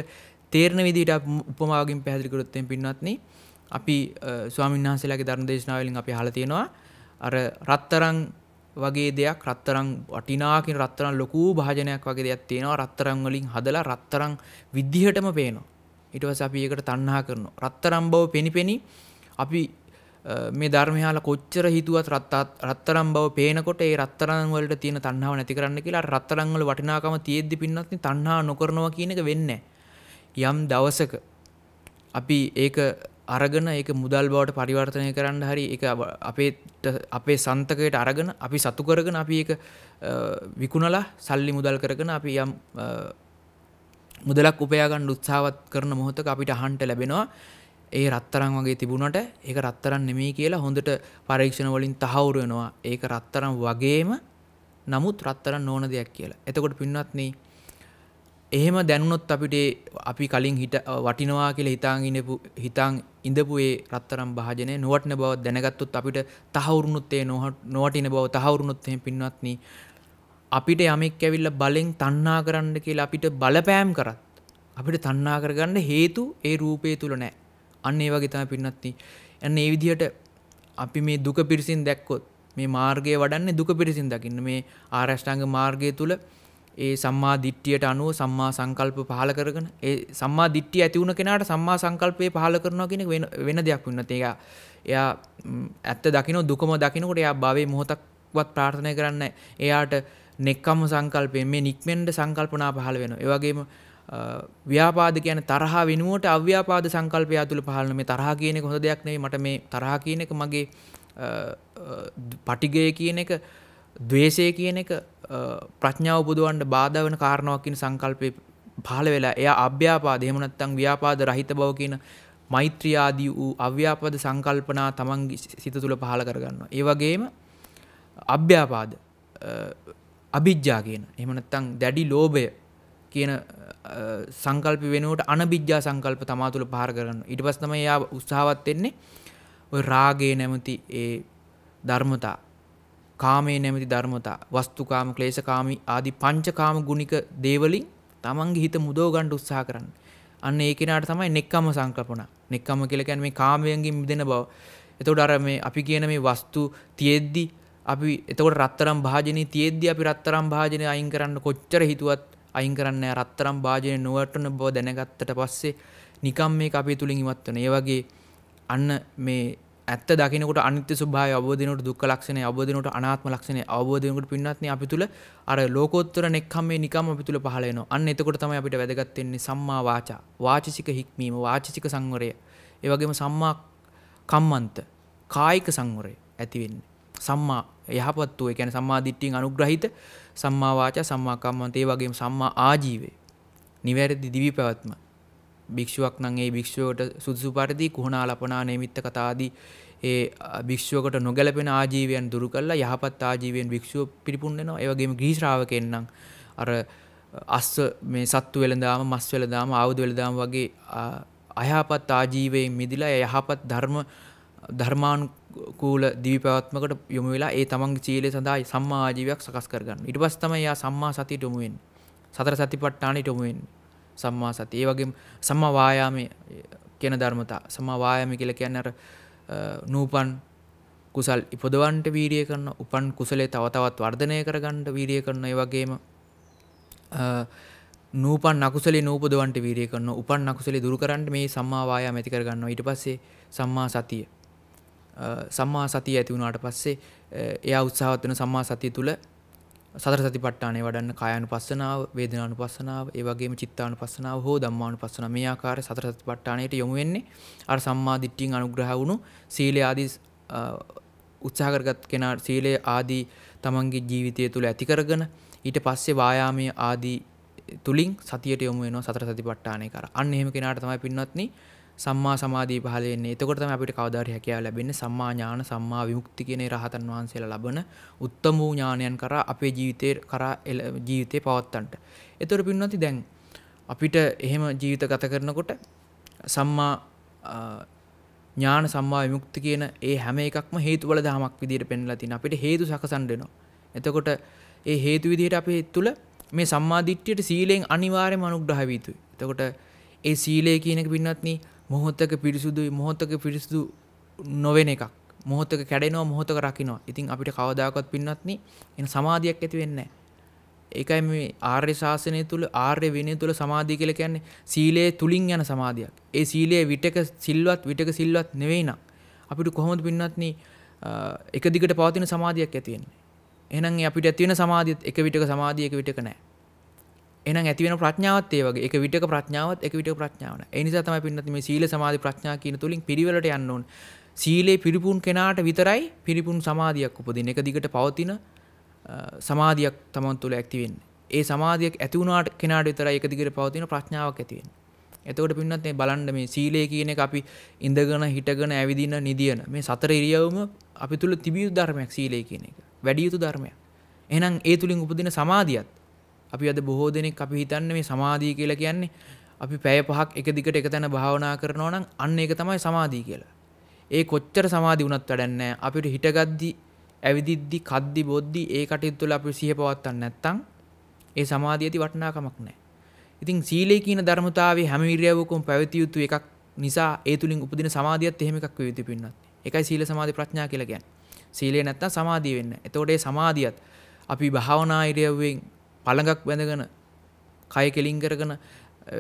[SPEAKER 1] තේරෙන විදිහට උපමාවකින් පැහැදිලි කරොත් එම් පින්වත්නි අපි ස්වාමීන් වහන්සේලාගේ ධර්ම දේශනාවලින් අපි අහලා තියෙනවා අර රත්තරන් වගේ දෙයක් රත්තරන් වටිනා කියන රත්තරන් ලොකු භාජනයක් වගේ දෙයක් තියෙනවා රත්තරන් වලින් හදලා රත්තරන් විදිහටම පේනවා. ඊට පස්සේ අපි ඒකට තණ්හා කරනවා. රත්තරන් බව පෙනිපෙනි අපි මේ ධර්මයාල කොච්චර හිතුවත් රත්තරන් බව පේනකොට ඒ රත්තරන් වලට තියෙන තණ්හාව නැති කරන්න කියලා රත්තරන් වල වටිනාකම තියෙද්දි පින්නත් තණ්හා නොකරනවා කියන එක වෙන්නේ නැහැ. යම් දවසක අපි ඒක අරගෙන ඒක මුදල් බවට පරිවර්තනය කරන්න හරි ඒක අපේ සන්තකයට අරගෙන අපි සතු කරගෙන අපි ඒක විකුණලා සල්ලි මුදල් කරගෙන අපි යම් මුදලක් උපයා ගන්න උත්සාහවත් කරන මොහොතක අපිට අහන්න ලැබෙනවා ඒ රත්තරන් වගේ තිබුණට ඒක රත්තරන් නෙමෙයි කියලා හොඳට පරීක්ෂණ වලින් තහවුරු වෙනවා. ඒක රත්තරන් වගේම නමුත් රත්තරන් නොවන දෙයක් කියලා. එතකොට පින්වත්නි එහෙම දැනුනොත් අපිට අපි කලින් වටිනවා කියලා හිතාන් ඉඳපු ඒ රත්තරන් භාජනය නොවටින බව දැනගත්තොත් අපිට තහවුරුනුත් ඒ නොවටින බව තහවුරුනුත් එහෙම පින්වත්නි අපිට යමෙක් ඇවිල්ලා බලෙන් තණ්හා කරන්න කියලා අපිට බලපෑම් කරත් අපිට තණ්හා කරගන්න හේතු ඒ රූපේ තුල නැහැ. අන්න ඒ වගේ තමයි පින්වත්නි. අන්න ඒ විදිහට අපි මේ දුක පිරසින් දැක්කොත් මේ මාර්ගය වඩන්නේ දුක පිරසින් දකින්න. මේ ආර්ය අෂ්ටාංග මාර්ගය තුල ඒ සම්මා දිට්ඨියට අනුව සම්මා සංකල්ප පහල කරගෙන ඒ සම්මා දිට්ඨිය ඇති වුණ කෙනාට සම්මා සංකල්පය පහල කරනවා කියන වෙන දෙයක් වෙන්නත් එයා ඇත්ත දකින්න දුකම දකින්නකොට එයා භවයේ මොහොතක්වත් ප්‍රාර්ථනා කරන්නේ එයාට නෙක්ඛම්ම සංකල්පයෙන් මේ නික්මෙන්ද සංකල්පනා පහල වෙනවා. ඒ වගේම ව්‍යාපාද කියන්නේ තරහ වෙනුවට අව්‍යාපාද සංකල්පය තුළ පහළ වෙන මේ තරහ කියන එක හොඳ දෙයක් නෙවෙයි. මට මේ තරහ කියන එක මගේ පටිගය කියන එක ද්වේෂය කියන එක ප්‍රඥාව උපදවන්න බාධා වෙන කාරණාවක් කියන සංකල්පේ පහළ වෙලා එයා අව්‍යාපාද එහෙම නැත්නම් ව්‍යාපාද රහිත බව කියන මෛත්‍රිය ආදී වූ අව්‍යාපාද සංකල්පනා තමන්ගේ සිත තුළ පහළ කරගන්නවා. ඒ වගේම අව්‍යාපාද අභිජ්ජා කියන එහෙම නැත්නම් දැඩි ලෝභය කියන සංකල්ප වෙනුවට අනබිජ්ජා සංකල්ප තමා තුළ පහර කරගන්නවා. ඊට පස්සේ තමයි එයා උත්සාහවත් වෙන්නේ ওই රාගේ නැමැති ඒ ධර්මතා, කාමයේ නැමැති ධර්මතා, වස්තුකාම, ක්ලේශකාමී ආදී පංචකාම ගුණික දේවලින් තමන්ගේ හිත මුදව ගන්න උත්සාහ කරන්නේ. අන්න ඒ කෙනාට තමයි නෙක්ඛම්ම සංකල්පන. නෙක්ඛම්ම කියලා කියන්නේ මේ කාමයෙන් මිදෙන බව. එතකොට අර මේ අපි කියන මේ වස්තු තියෙද්දි අපි එතකොට රත්තරන් භාජනේ තියෙද්දි අපි රත්තරන් භාජනේ අයින් කරන්න කොච්චර හිතුවත් අයින් කරන්නේ රත්තරන් භාජනේ නොවටන බව දැනගත්තට පස්සේ නිකම් මේක අපේ තුලින් ඉවත් වෙනවා. ඒ වගේ අන්න මේ ඇත්ත දකින්නකොට අනිත්‍ය ස්වභාවය අවබෝධ වෙනකොට දුක්ඛ ලක්ෂණය අවබෝධ වෙනකොට අනාත්ම ලක්ෂණය අවබෝධ වෙනකොට පින්නත්නේ අපි තුල අර ලෝකෝත්තර නෙක්ඛම්මේ නිකම් අපි තුල පහළ වෙනවා. අන්න එතකොට තමයි අපිට වැදගත් වෙන්නේ සම්මා වාචා, වාචික හික්මීම, වාචික සංවරය. ඒ වගේම සම්මා කම්මන්ත, කායික සංවරය ඇති වෙන්නේ. සම්මා යහපත් වූ ඒ කියන්නේ සම්මා දිට්ඨියෙන් අනුග්‍රහිත සම්මා වාචා, සම්මා කම්මන්ත, ඒ වගේම සම්මා ආජීවය. නිවැරදි දිවි පැවැත්ම. භික්ෂුවක් නම් ඒ භික්ෂුවට සුදුසු පරිදි කුහනා ලපනා නේමිත්ත කතා ආදී ඒ භික්ෂුවකට නොගැලපෙන ආජීවයන් දුරු කරලා යහපත් ආජීවයෙන් භික්ෂුව පිරිපුන් වෙනවා. ඒ වගේම ගිහි ශ්‍රාවකයන් නම් අර මේ සත්තු වෙලඳාම, මස් වෙලඳාම, ආයුධ වෙලඳාම වගේ අයහපත් ආජීවයෙන් මිදිලා යහපත් ධර්මානුකූල දිවි පැවැත්මකට යොමු වෙලා ඒ තමන්ගේ සීලය සඳහා සම්මා ආජීවයක් සකස් කරගන්නවා. ඊට පස්සේ තමයි යා සම්මා සතියට යොමු වෙන්නේ. සතර සතිපට්ඨානෙට යොමු වෙන්නේ. සම්මා සතිය. ඒ වගේම සම්මා වායාමයේ කියන ධර්මතා. සම්මා වායාමයේ කියලා කියන්නේ අර නූපන් කුසල් ඉපදවන්නට වීරිය කරන, උපන් කුසලයේ තව තවත් වර්ධනය කරගන්න වීරිය කරන, ඒ වගේම නූපන් අකුසලේ නූපදවන්නට වීරිය කරන, උපන් අකුසලේ දුරු කරන්න මේ සම්මා වායාම ඇති කරගන්නවා. ඊට පස්සේ සම්මා සතිය. සම්මා සතිය ඇති වුණාට පස්සේ එයා උත්සාහවත් වෙන සම්මා සතිය තුල සතර සතිපට්ඨානය වඩන්න කායානුපස්සනාව, වේදනානුපස්සනාව, ඒ වගේම චිත්තානුපස්සනාව හෝ ධම්මානුපස්සනාව මේ ආකාර සතර සතිපට්ඨානයට යොමු වෙන්නේ අර සම්මා දිට්ඨියෙන් අනුග්‍රහ වුණු සීලය ආදී උත්සාහ කරගත් කෙනා සීලය ආදී තමන්ගේ ජීවිතය තුළ ඇති කරගෙන ඊට පස්සේ වායාමයේ ආදී තුලින් සතියට යොමු වෙනවා සතර සතිපට්ඨානය කරා. අන්න එහෙම කෙනාට තමයි පින්වත්නි සම්මා සමාධිය පහළ වෙන්නේ. එතකොට තමයි අපිට කවදාද හැකියාව ලැබෙන්නේ සම්මා ඥාන, සම්මා විමුක්ති කියන රහතන් වහන්සේලා ලබන උත්තම වූ ඥානයන් කරා අපේ ජීවිතේ පවත්තන්ට. එතකොට පින්වත්නි දැන් අපිට එහෙම ජීවිත ගත කරනකොට සම්මා ඥාන, සම්මා විමුක්ති කියන ඒ හැම එකක්ම හේතුඵල ධමයක් විදිහට පෙන්වලා තිනවා. අපිට හේතු සකසන්න වෙනවා. එතකොට ඒ හේතු විදිහට අපේ තුල මේ සම්මා දිට්ඨියට සීලයෙන් අනිවාර්යයෙන්ම අනුග්‍රහ විය යුතුයි. එතකොට ඒ සීලය කියන එක පින්වත්නි මොහොතක පිරිසුදුයි, මොහොතක පිරිසුදු නොවන එකක්. මොහොතක කැඩෙනවා, මොහොතක රකින්නවා. ඉතින් අපිට කවදාකවත් පින්වත්නි එන සමාධියක් ඇති වෙන්නේ නැහැ. ඒකයි මේ ආර්ය ශාසනය තුල, ආර්ය විනය තුල සමාධිය කියලා කියන්නේ සීලයේ තුලින් යන සමාධියක්. ඒ සීලයේ විටක සිල්වත් නෙවෙයි නම් අපිට කොහොමද පින්වත්නි එක දිගට පවතින සමාධියක් ඇති වෙන්නේ? එහෙනම් අපිට ඇති වෙන සමාධියත් එක විටක සමාධිය, එක විටක නැහැ. එහෙනම් ඇති වෙන ප්‍රඥාවත් ඒ වගේ එක විටක ප්‍රඥාවත් එක විටක ප්‍රඥාව නැහැ. ඒ නිසා තමයි පින්නත් මේ සීල සමාධි ප්‍රඥා කියන තුලින් පිරිවෙලට යන්න ඕන. සීලේ පිරිපුන් කෙනාට විතරයි පිරිපුන් සමාධියක් උපදින. එක දිගට පවතින සමාධියක් තමන් තුළ ඇති වෙන්නේ. ඒ සමාධියක් ඇති වුණාට කෙනාට විතරයි එක දිගට පවතින ප්‍රඥාවක් ඇති වෙන්නේ. එතකොට පින්නත් මේ බලන්න මේ සීලය කියන එක අපි ඉඳගෙන හිටගෙන ඇවිදින නිදියන මේ සතර ඉරියව්වම අපි තුල තිබිය යුතු ධර්මයක් සීලය කියන එක. වැඩි යුතු ධර්මයක්. එහෙනම් ඒ තුලින් උපදින සමාධියත් අපි අද බොහෝ දෙනෙක් අපි හිතන්නේ මේ සමාධිය කියලා කියන්නේ අපි පැය 5ක් එක දිගට එක තැන භාවනා කරනවා නම් අන්න ඒක තමයි සමාධිය කියලා. ඒ කොච්චර සමාධි වුණත් වැඩක් නැහැ. අපිට හිටගද්දි ඇවිදිද්දි කද්දි බොද්දි ඒ කටයුතු වල අපි සිහිය පවත්වන්න නැත්නම් ඒ සමාධියති වටිනාකමක් නැහැ. ඉතින් සීලය කියන ධර්මතාවයේ හැම ඉරියව්වකම පැවතිය යුතු එකක් නිසා ඒ තුලින් උපදින සමාධියත් එහෙම එකක් වෙ යුතු පින්නත්. ඒකයි සීල සමාධි ප්‍රඥා කියලා කියන්නේ. සීලය නැත්තම් සමාධිය වෙන්නේ නැහැ. එතකොට ඒ සමාධියත් අපි භාවනා ඉරියව්වෙන් පළඟක් බැඳගෙන කය කෙලින් කරගෙන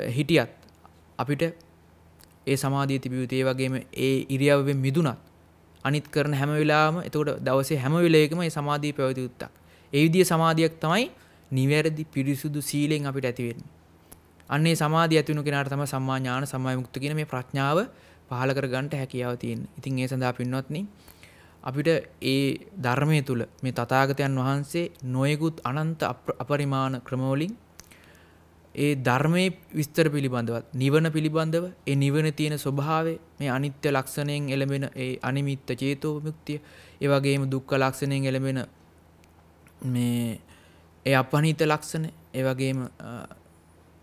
[SPEAKER 1] හිටියත් අපිට ඒ සමාධිය තිබිය යුතු. ඒ වගේම ඒ ඉරියව්වෙන් මිදුණත් අනිත් කරන හැම වෙලාවෙම එතකොට දවසේ හැම වෙලේකම මේ සමාධිය පැවතිය යුත්තක්. ඒ විදිහේ සමාධියක් තමයි නිවැරදි පිරිසුදු සීලෙන් අපිට ඇති වෙන්නේ. අන්නේ සමාධිය ඇති වෙන කෙනාට තමයි සම්මා ඥාන සම්මා විමුක්ති කියන මේ ප්‍රඥාව පහළ කර ගන්නට හැකියාව තියෙන්නේ. ඉතින් ඒ සඳහා පින්වත්නි අපිට ඒ ධර්මයේ තුල මේ තථාගතයන් වහන්සේ නොයෙකුත් අනන්ත අපරිමාණ ක්‍රමවලින් ඒ ධර්මයේ විස්තර පිළිබඳව නිවන පිළිබඳව ඒ නිවන තියෙන ස්වභාවය මේ අනිත්‍ය ලක්ෂණයෙන් එළඹෙන ඒ අනිමිත්ත චේතෝ විමුක්තිය ඒ වගේම දුක්ඛ ලක්ෂණයෙන් එළඹෙන මේ ඒ අපනිත ලක්ෂණ ඒ වගේම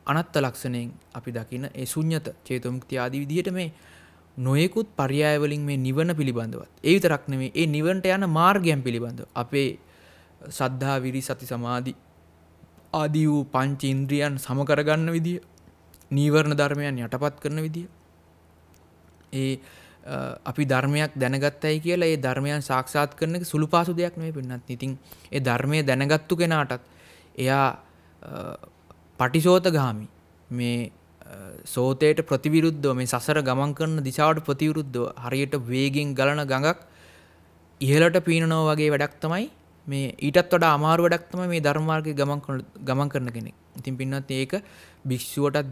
[SPEAKER 1] අනත්ත් ලක්ෂණයෙන් අපි දකින ඒ ශුන්්‍යත චේතෝ විමුක්තිය ආදී විදිහට මේ නොයෙකුත් පర్యాయ වලින් මේ නිවන පිළිබඳවත් ඒ විතරක් නෙමෙයි ඒ නිවනට යන මාර්ගයන් පිළිබඳව අපේ සද්ධා විරි සති සමාධි ආදී වූ පංච ඉන්ද්‍රියන් සම කරගන්න විදිය නීවරණ ධර්මයන් යටපත් කරන විදිය ඒ අපි ධර්මයක් දැනගත්තයි කියලා ඒ ධර්මයන් සාක්ෂාත් කරන එක සුළුපාසු දෙයක් නෙමෙයි පින්නත්. ඉතින් ඒ ධර්මයේ දැනගත්තු කෙනාටත් එයා පටිසෝතගාමි මේ සෝතයට ප්‍රතිවිරුද්ධව මේ සසර ගමන් කරන දිශාවට ප්‍රතිවිරුද්ධව හරියට වේගෙන් ගලන ගඟක් ඉහළට පීනනවා වගේ වැඩක් තමයි මේ ඊටත් වඩා අමාරු වැඩක් තමයි මේ ධර්ම මාර්ගයේ ගමන් කරන කෙනෙක්. ඉතින් පින්වත් මේක භික්ෂුවටත්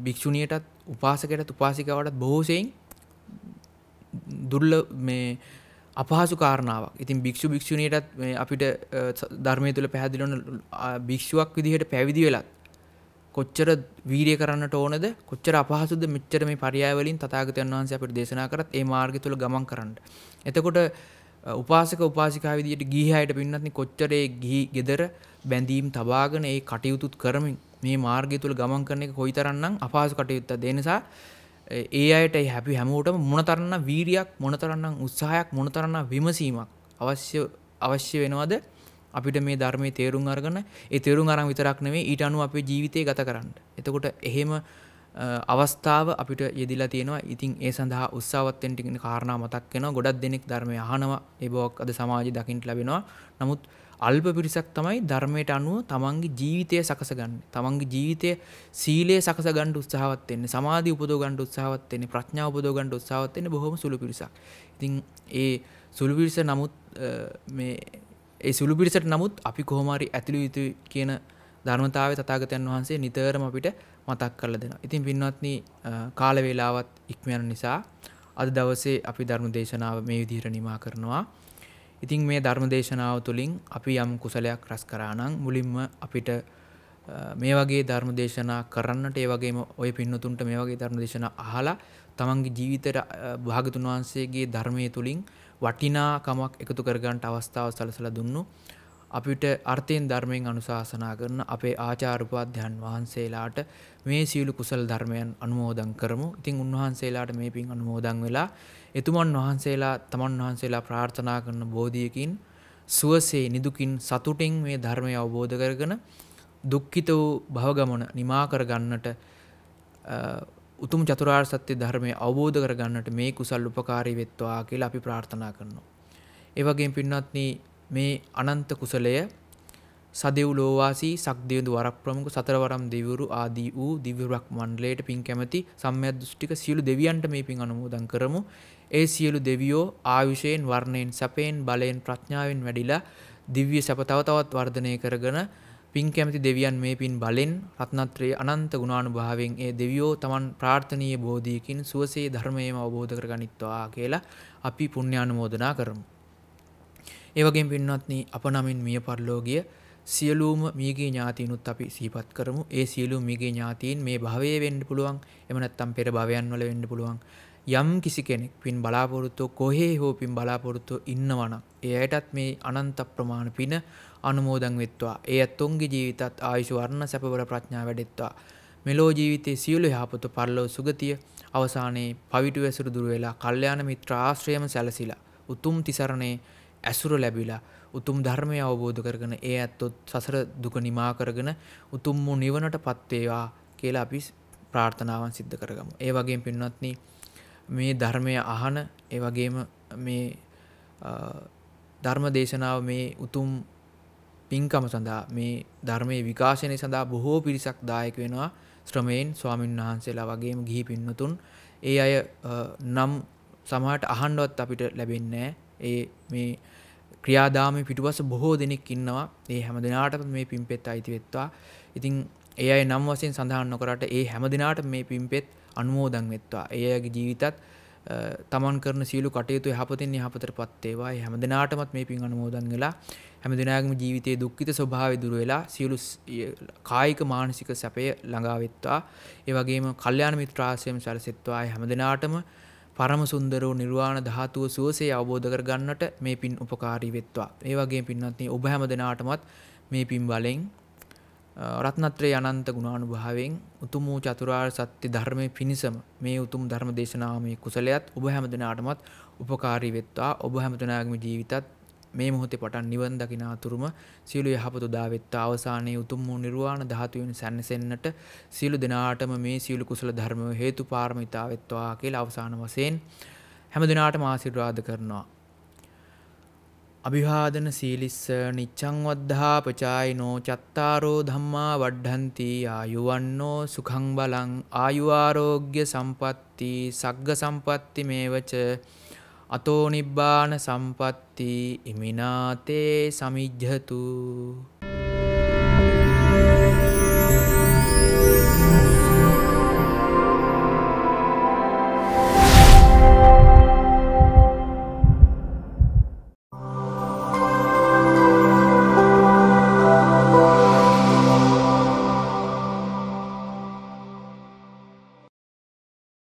[SPEAKER 1] භික්ෂුණියටත් උපාසකයටත් උපාසිකාවටත් බොහෝ සෙයින් දුර්ලභ මේ අපහසු කාරණාවක්. ඉතින් භික්ෂු භික්ෂුණියටත් මේ අපිට ධර්මයේ තුල පැහැදිලි වන භික්ෂුවක් විදිහට පැවිදි වෙලත් කොච්චර වීරිය කරන්නට ඕනද කොච්චර අපහසුද මෙච්චර මේ පర్యాయ වලින් තථාගතයන් වහන්සේ අපිට දේශනා කරත් ඒ මාර්ගය තුල ගමන් කරන්න. එතකොට උපාසක උපාසිකා විදියට ගිහි අයට පින්නත් කොච්චර ඒ ගිහි gedara බැඳීම් තබාගෙන ඒ කටයුතුත් කරමින් මේ මාර්ගය තුල ගමන් කරන එක කොයිතරම්නම් අපහසු කටයුත්තක්ද. ඒ නිසා ඒ අයට අපි හැමෝටම මොනතරම්නම් වීරියක් මොනතරම්නම් උත්සාහයක් මොනතරම්නම් විමසීමක් අවශ්‍ය වෙනවද අපිට මේ ධර්මයේ තේරුම් අරගෙන ඒ තේරුම් අරන් විතරක් නෙමෙයි ඊට අනුව අපේ ජීවිතය ගත කරන්න. එතකොට එහෙම අවස්ථාව අපිට යෙදිලා තියෙනවා. ඉතින් ඒ සඳහා උත්සාහවත් වෙන්න කියන කාරණා මතක් වෙනවා. ගොඩක් දෙනෙක් ධර්මය අහනවා. ඒ බවක් අද සමාජයේ දකින්න ලැබෙනවා. නමුත් අල්ප පිරිසක් තමයි ධර්මයට අනුව තමන්ගේ ජීවිතය සකසගන්නේ. තමන්ගේ ජීවිතයේ සීලය සකස ගන්න උත්සාහවත් වෙන්නේ. සමාධිය උපදව ගන්න උත්සාහවත් වෙන්නේ. ප්‍රඥාව උපදව ගන්න උත්සාහවත් වෙන්නේ බොහොම සුළු පිරිසක්. ඉතින් ඒ සුළු පිරිස නමුත් මේ ඒ සුළු පිරිසට නමුත් අපි කොහොම හරි ඇතුළු යුතුයි කියන ධර්මතාවය තථාගතයන් වහන්සේ නිතරම අපිට මතක් කරලා දෙනවා. ඉතින් පින්වත්නි කාල වේලාවත් ඉක්ම යන නිසා අද දවසේ අපි ධර්ම දේශනාව මේ විදිහට නිමා කරනවා. ඉතින් මේ ධර්ම දේශනාව තුළින් අපි යම් කුසලයක් රැස් කරා නම් මුලින්ම අපිට මේ වගේ ධර්ම දේශනා කරන්නට ඒ වගේම ඔය පින්නතුන්ට මේ වගේ ධර්ම දේශනා අහලා තමන්ගේ ජීවිතයට භාගතුන් වහන්සේගේ ධර්මයේ තුලින් වටිනාකමක් එකතු කරගන්නට අවස්ථාව සලසලා දුන්නු අපිට අර්ථයෙන් ධර්මයෙන් අනුශාසනා කරන අපේ ආචාර්ය උපාධ්‍යයන් වහන්සේලාට මේ සියලු කුසල ධර්මයන් අනුමෝදන් කරමු. ඉතින් උන්වහන්සේලාට මේ පින් අනුමෝදන් වෙලා එතුමන් වහන්සේලා තමන් වහන්සේලා ප්‍රාර්ථනා කරන බෝධියකින් සුවසේ නිදුකින් සතුටින් මේ ධර්මය අවබෝධ කරගෙන දුක්ඛිත වූ භව ගමන නිමා කර ගන්නට උතුම් චතුරාර්ය සත්‍ය ධර්මය අවබෝධ කර ගන්නට මේ කුසල් උපකාරී වෙත්වා කියලා අපි ප්‍රාර්ථනා කරනවා. ඒ වගේම පින්වත්නි මේ අනන්ත කුසලය සදෙව් ලෝවාසී සක්දේවදු වරක් ප්‍රමුඛ සතරවරම් දෙවිවරු ආදී වූ දිව්‍ය බ්‍රහ්ම මණ්ඩලයට පින් කැමැති සම්‍යක් දෘෂ්ටික සියලු දෙවියන්ට මේ පින් අනුමෝදන් කරමු. ඒ සියලු දෙවියෝ ආයුෂයෙන් වර්ණයෙන් සැපයෙන් බලයෙන් ප්‍රඥාවෙන් වැඩිලා දිව්‍ය සැප තව තවත් වර්ධනය කරගෙන පින් කැමැති දෙවියන් මේ පින් බලෙන් රත්නත්‍රයේ අනන්ත ගුණානුභාවයෙන් ඒ දෙවියෝ තමන් ප්‍රාර්ථනීය බෝධියකින් සුවසේ ධර්මයේම අවබෝධ කරගනිත්වා කියලා අපි පුණ්‍යානුමෝදනා කරමු. ඒ වගේම පින්වත්නි අප නමින් මිය පරලෝකීය සියලුම මියගිය ඥාතීනුත් අපි සිහිපත් කරමු. ඒ සියලුම මියගිය ඥාතීන් මේ භවයේ වෙන්න පුළුවන්. එහෙම නැත්නම් පෙර භවයන් වල වෙන්න පුළුවන්. යම් කිසි කෙනෙක් පින් බලාපොරොත්තු කොහේ හෝ පින් බලාපොරොත්තු ඉන්නවනම් ඒ අයටත් මේ අනන්ත ප්‍රමාණ පින අනුමෝදන් වෙත්වා. ඒ ඇතුන්ගේ ජීවිතත් ආයුෂ වර්ණ සැප බල ප්‍රඥා වැඩෙත්වා. මෙලෝ ජීවිතයේ සියලු යහපත පරලෝ සුගතිය අවසානයේ පවිතු ඇසුරු දුර වෙලා කල්යාණ මිත්‍ර ආශ්‍රයම සැලසිලා උතුම් තිසරණේ ඇසුර ලැබිලා උතුම් ධර්මය අවබෝධ කරගෙන ඒ ඇත්තොත් සසර දුක නිමා කරගෙන උතුම් වූ නිවනටපත් වේවා කියලා අපි ප්‍රාර්ථනාවන් සිද්ධ කරගමු. ඒ වගේම පින්වත්නි මේ ධර්මය අහන ඒ වගේම මේ ධර්ම දේශනාව මේ උතුම් පින්කම සඳහා මේ ධර්මයේ විකාශනය සඳහා බොහෝ පිරිසක් දායක වෙනවා. ශ්‍රමයෙන් ස්වාමීන් වහන්සේලා වගේම ගිහි පින්වතුන් ඒ අය නම් සමහරට අහන්නවත් අපිට ලැබෙන්නේ නැහැ. ඒ මේ ක්‍රියාදාමයේ පිටුපස බොහෝ දෙනෙක් ඉන්නවා. ඒ හැම දිනාටම මේ පින්පෙත් අයිති වෙත්වා. ඉතින් ඒ අය නම් වශයෙන් සඳහන් නොකරට ඒ හැම දිනාටම මේ පින්පෙත් අනුමෝදන් වෙත්වා. ඒ අයගේ ජීවිතත් තමන් කරන සියලු කටයුතු යහපතින් යහපතටපත් වේවා. ඒ හැම දිනාටමත් මේ පින් අනුමෝදන් වෙලා හැම දිනාගේම ජීවිතයේ දුක්ඛිත ස්වභාවය දුර වෙලා සියලු කායික මානසික සැපය ළඟා වෙත්වා. ඒ වගේම කල්යාණ මිත්‍ර ආශ්‍රයම සැලසෙත්වා. ඒ හැම දිනාටම පරම සුන්දර වූ නිර්වාණ ධාතුව සුවසේ අවබෝධ කර ගන්නට මේ පින් උපකාරී වෙත්වා. ඒ වගේම පින්වත්නි ඔබ හැම දිනාටමත් මේ පින් බලෙන් රත්නත්‍රයේ අනන්ත ගුණානුභාවයෙන් උතුම් වූ චතුරාර්ය සත්‍ය ධර්මයේ පිණිසම මේ උතුම් ධර්ම දේශනාමය කුසලයට ඔබ හැම දිනාටමත් උපකාරී වෙත්වා. ඔබ හැම දිනාගේම ජීවිතත් මේ මොහොතේ පටන් නිවන් දකින අතුරුම සියලු යහපත උදා වෙත්වා. අවසානයේ උතුම් වූ නිර්වාණ ධාතුවෙන් සැනසෙන්නට සියලු දිනාටම මේ සියලු කුසල ධර්ම හේතු පාරමිතා වෙත්වා කියලා අවසාන වශයෙන් හැම දිනාටම ආශිර්වාද කරනවා. අභිවාදන සීලිස්ස නිච්ඡං වද්ධා පචායිනෝ චත්තාරෝ ධම්මා වඩ්ඩಂತಿ ආයුවන්නෝ සුඛං බලං ආයු ආරෝග්‍ය සම්පatti සග්ග සම්පatti මේවච අතෝ නිබ්බාන සම්පatti ඉමිනාතේ සමිජ්ජතු.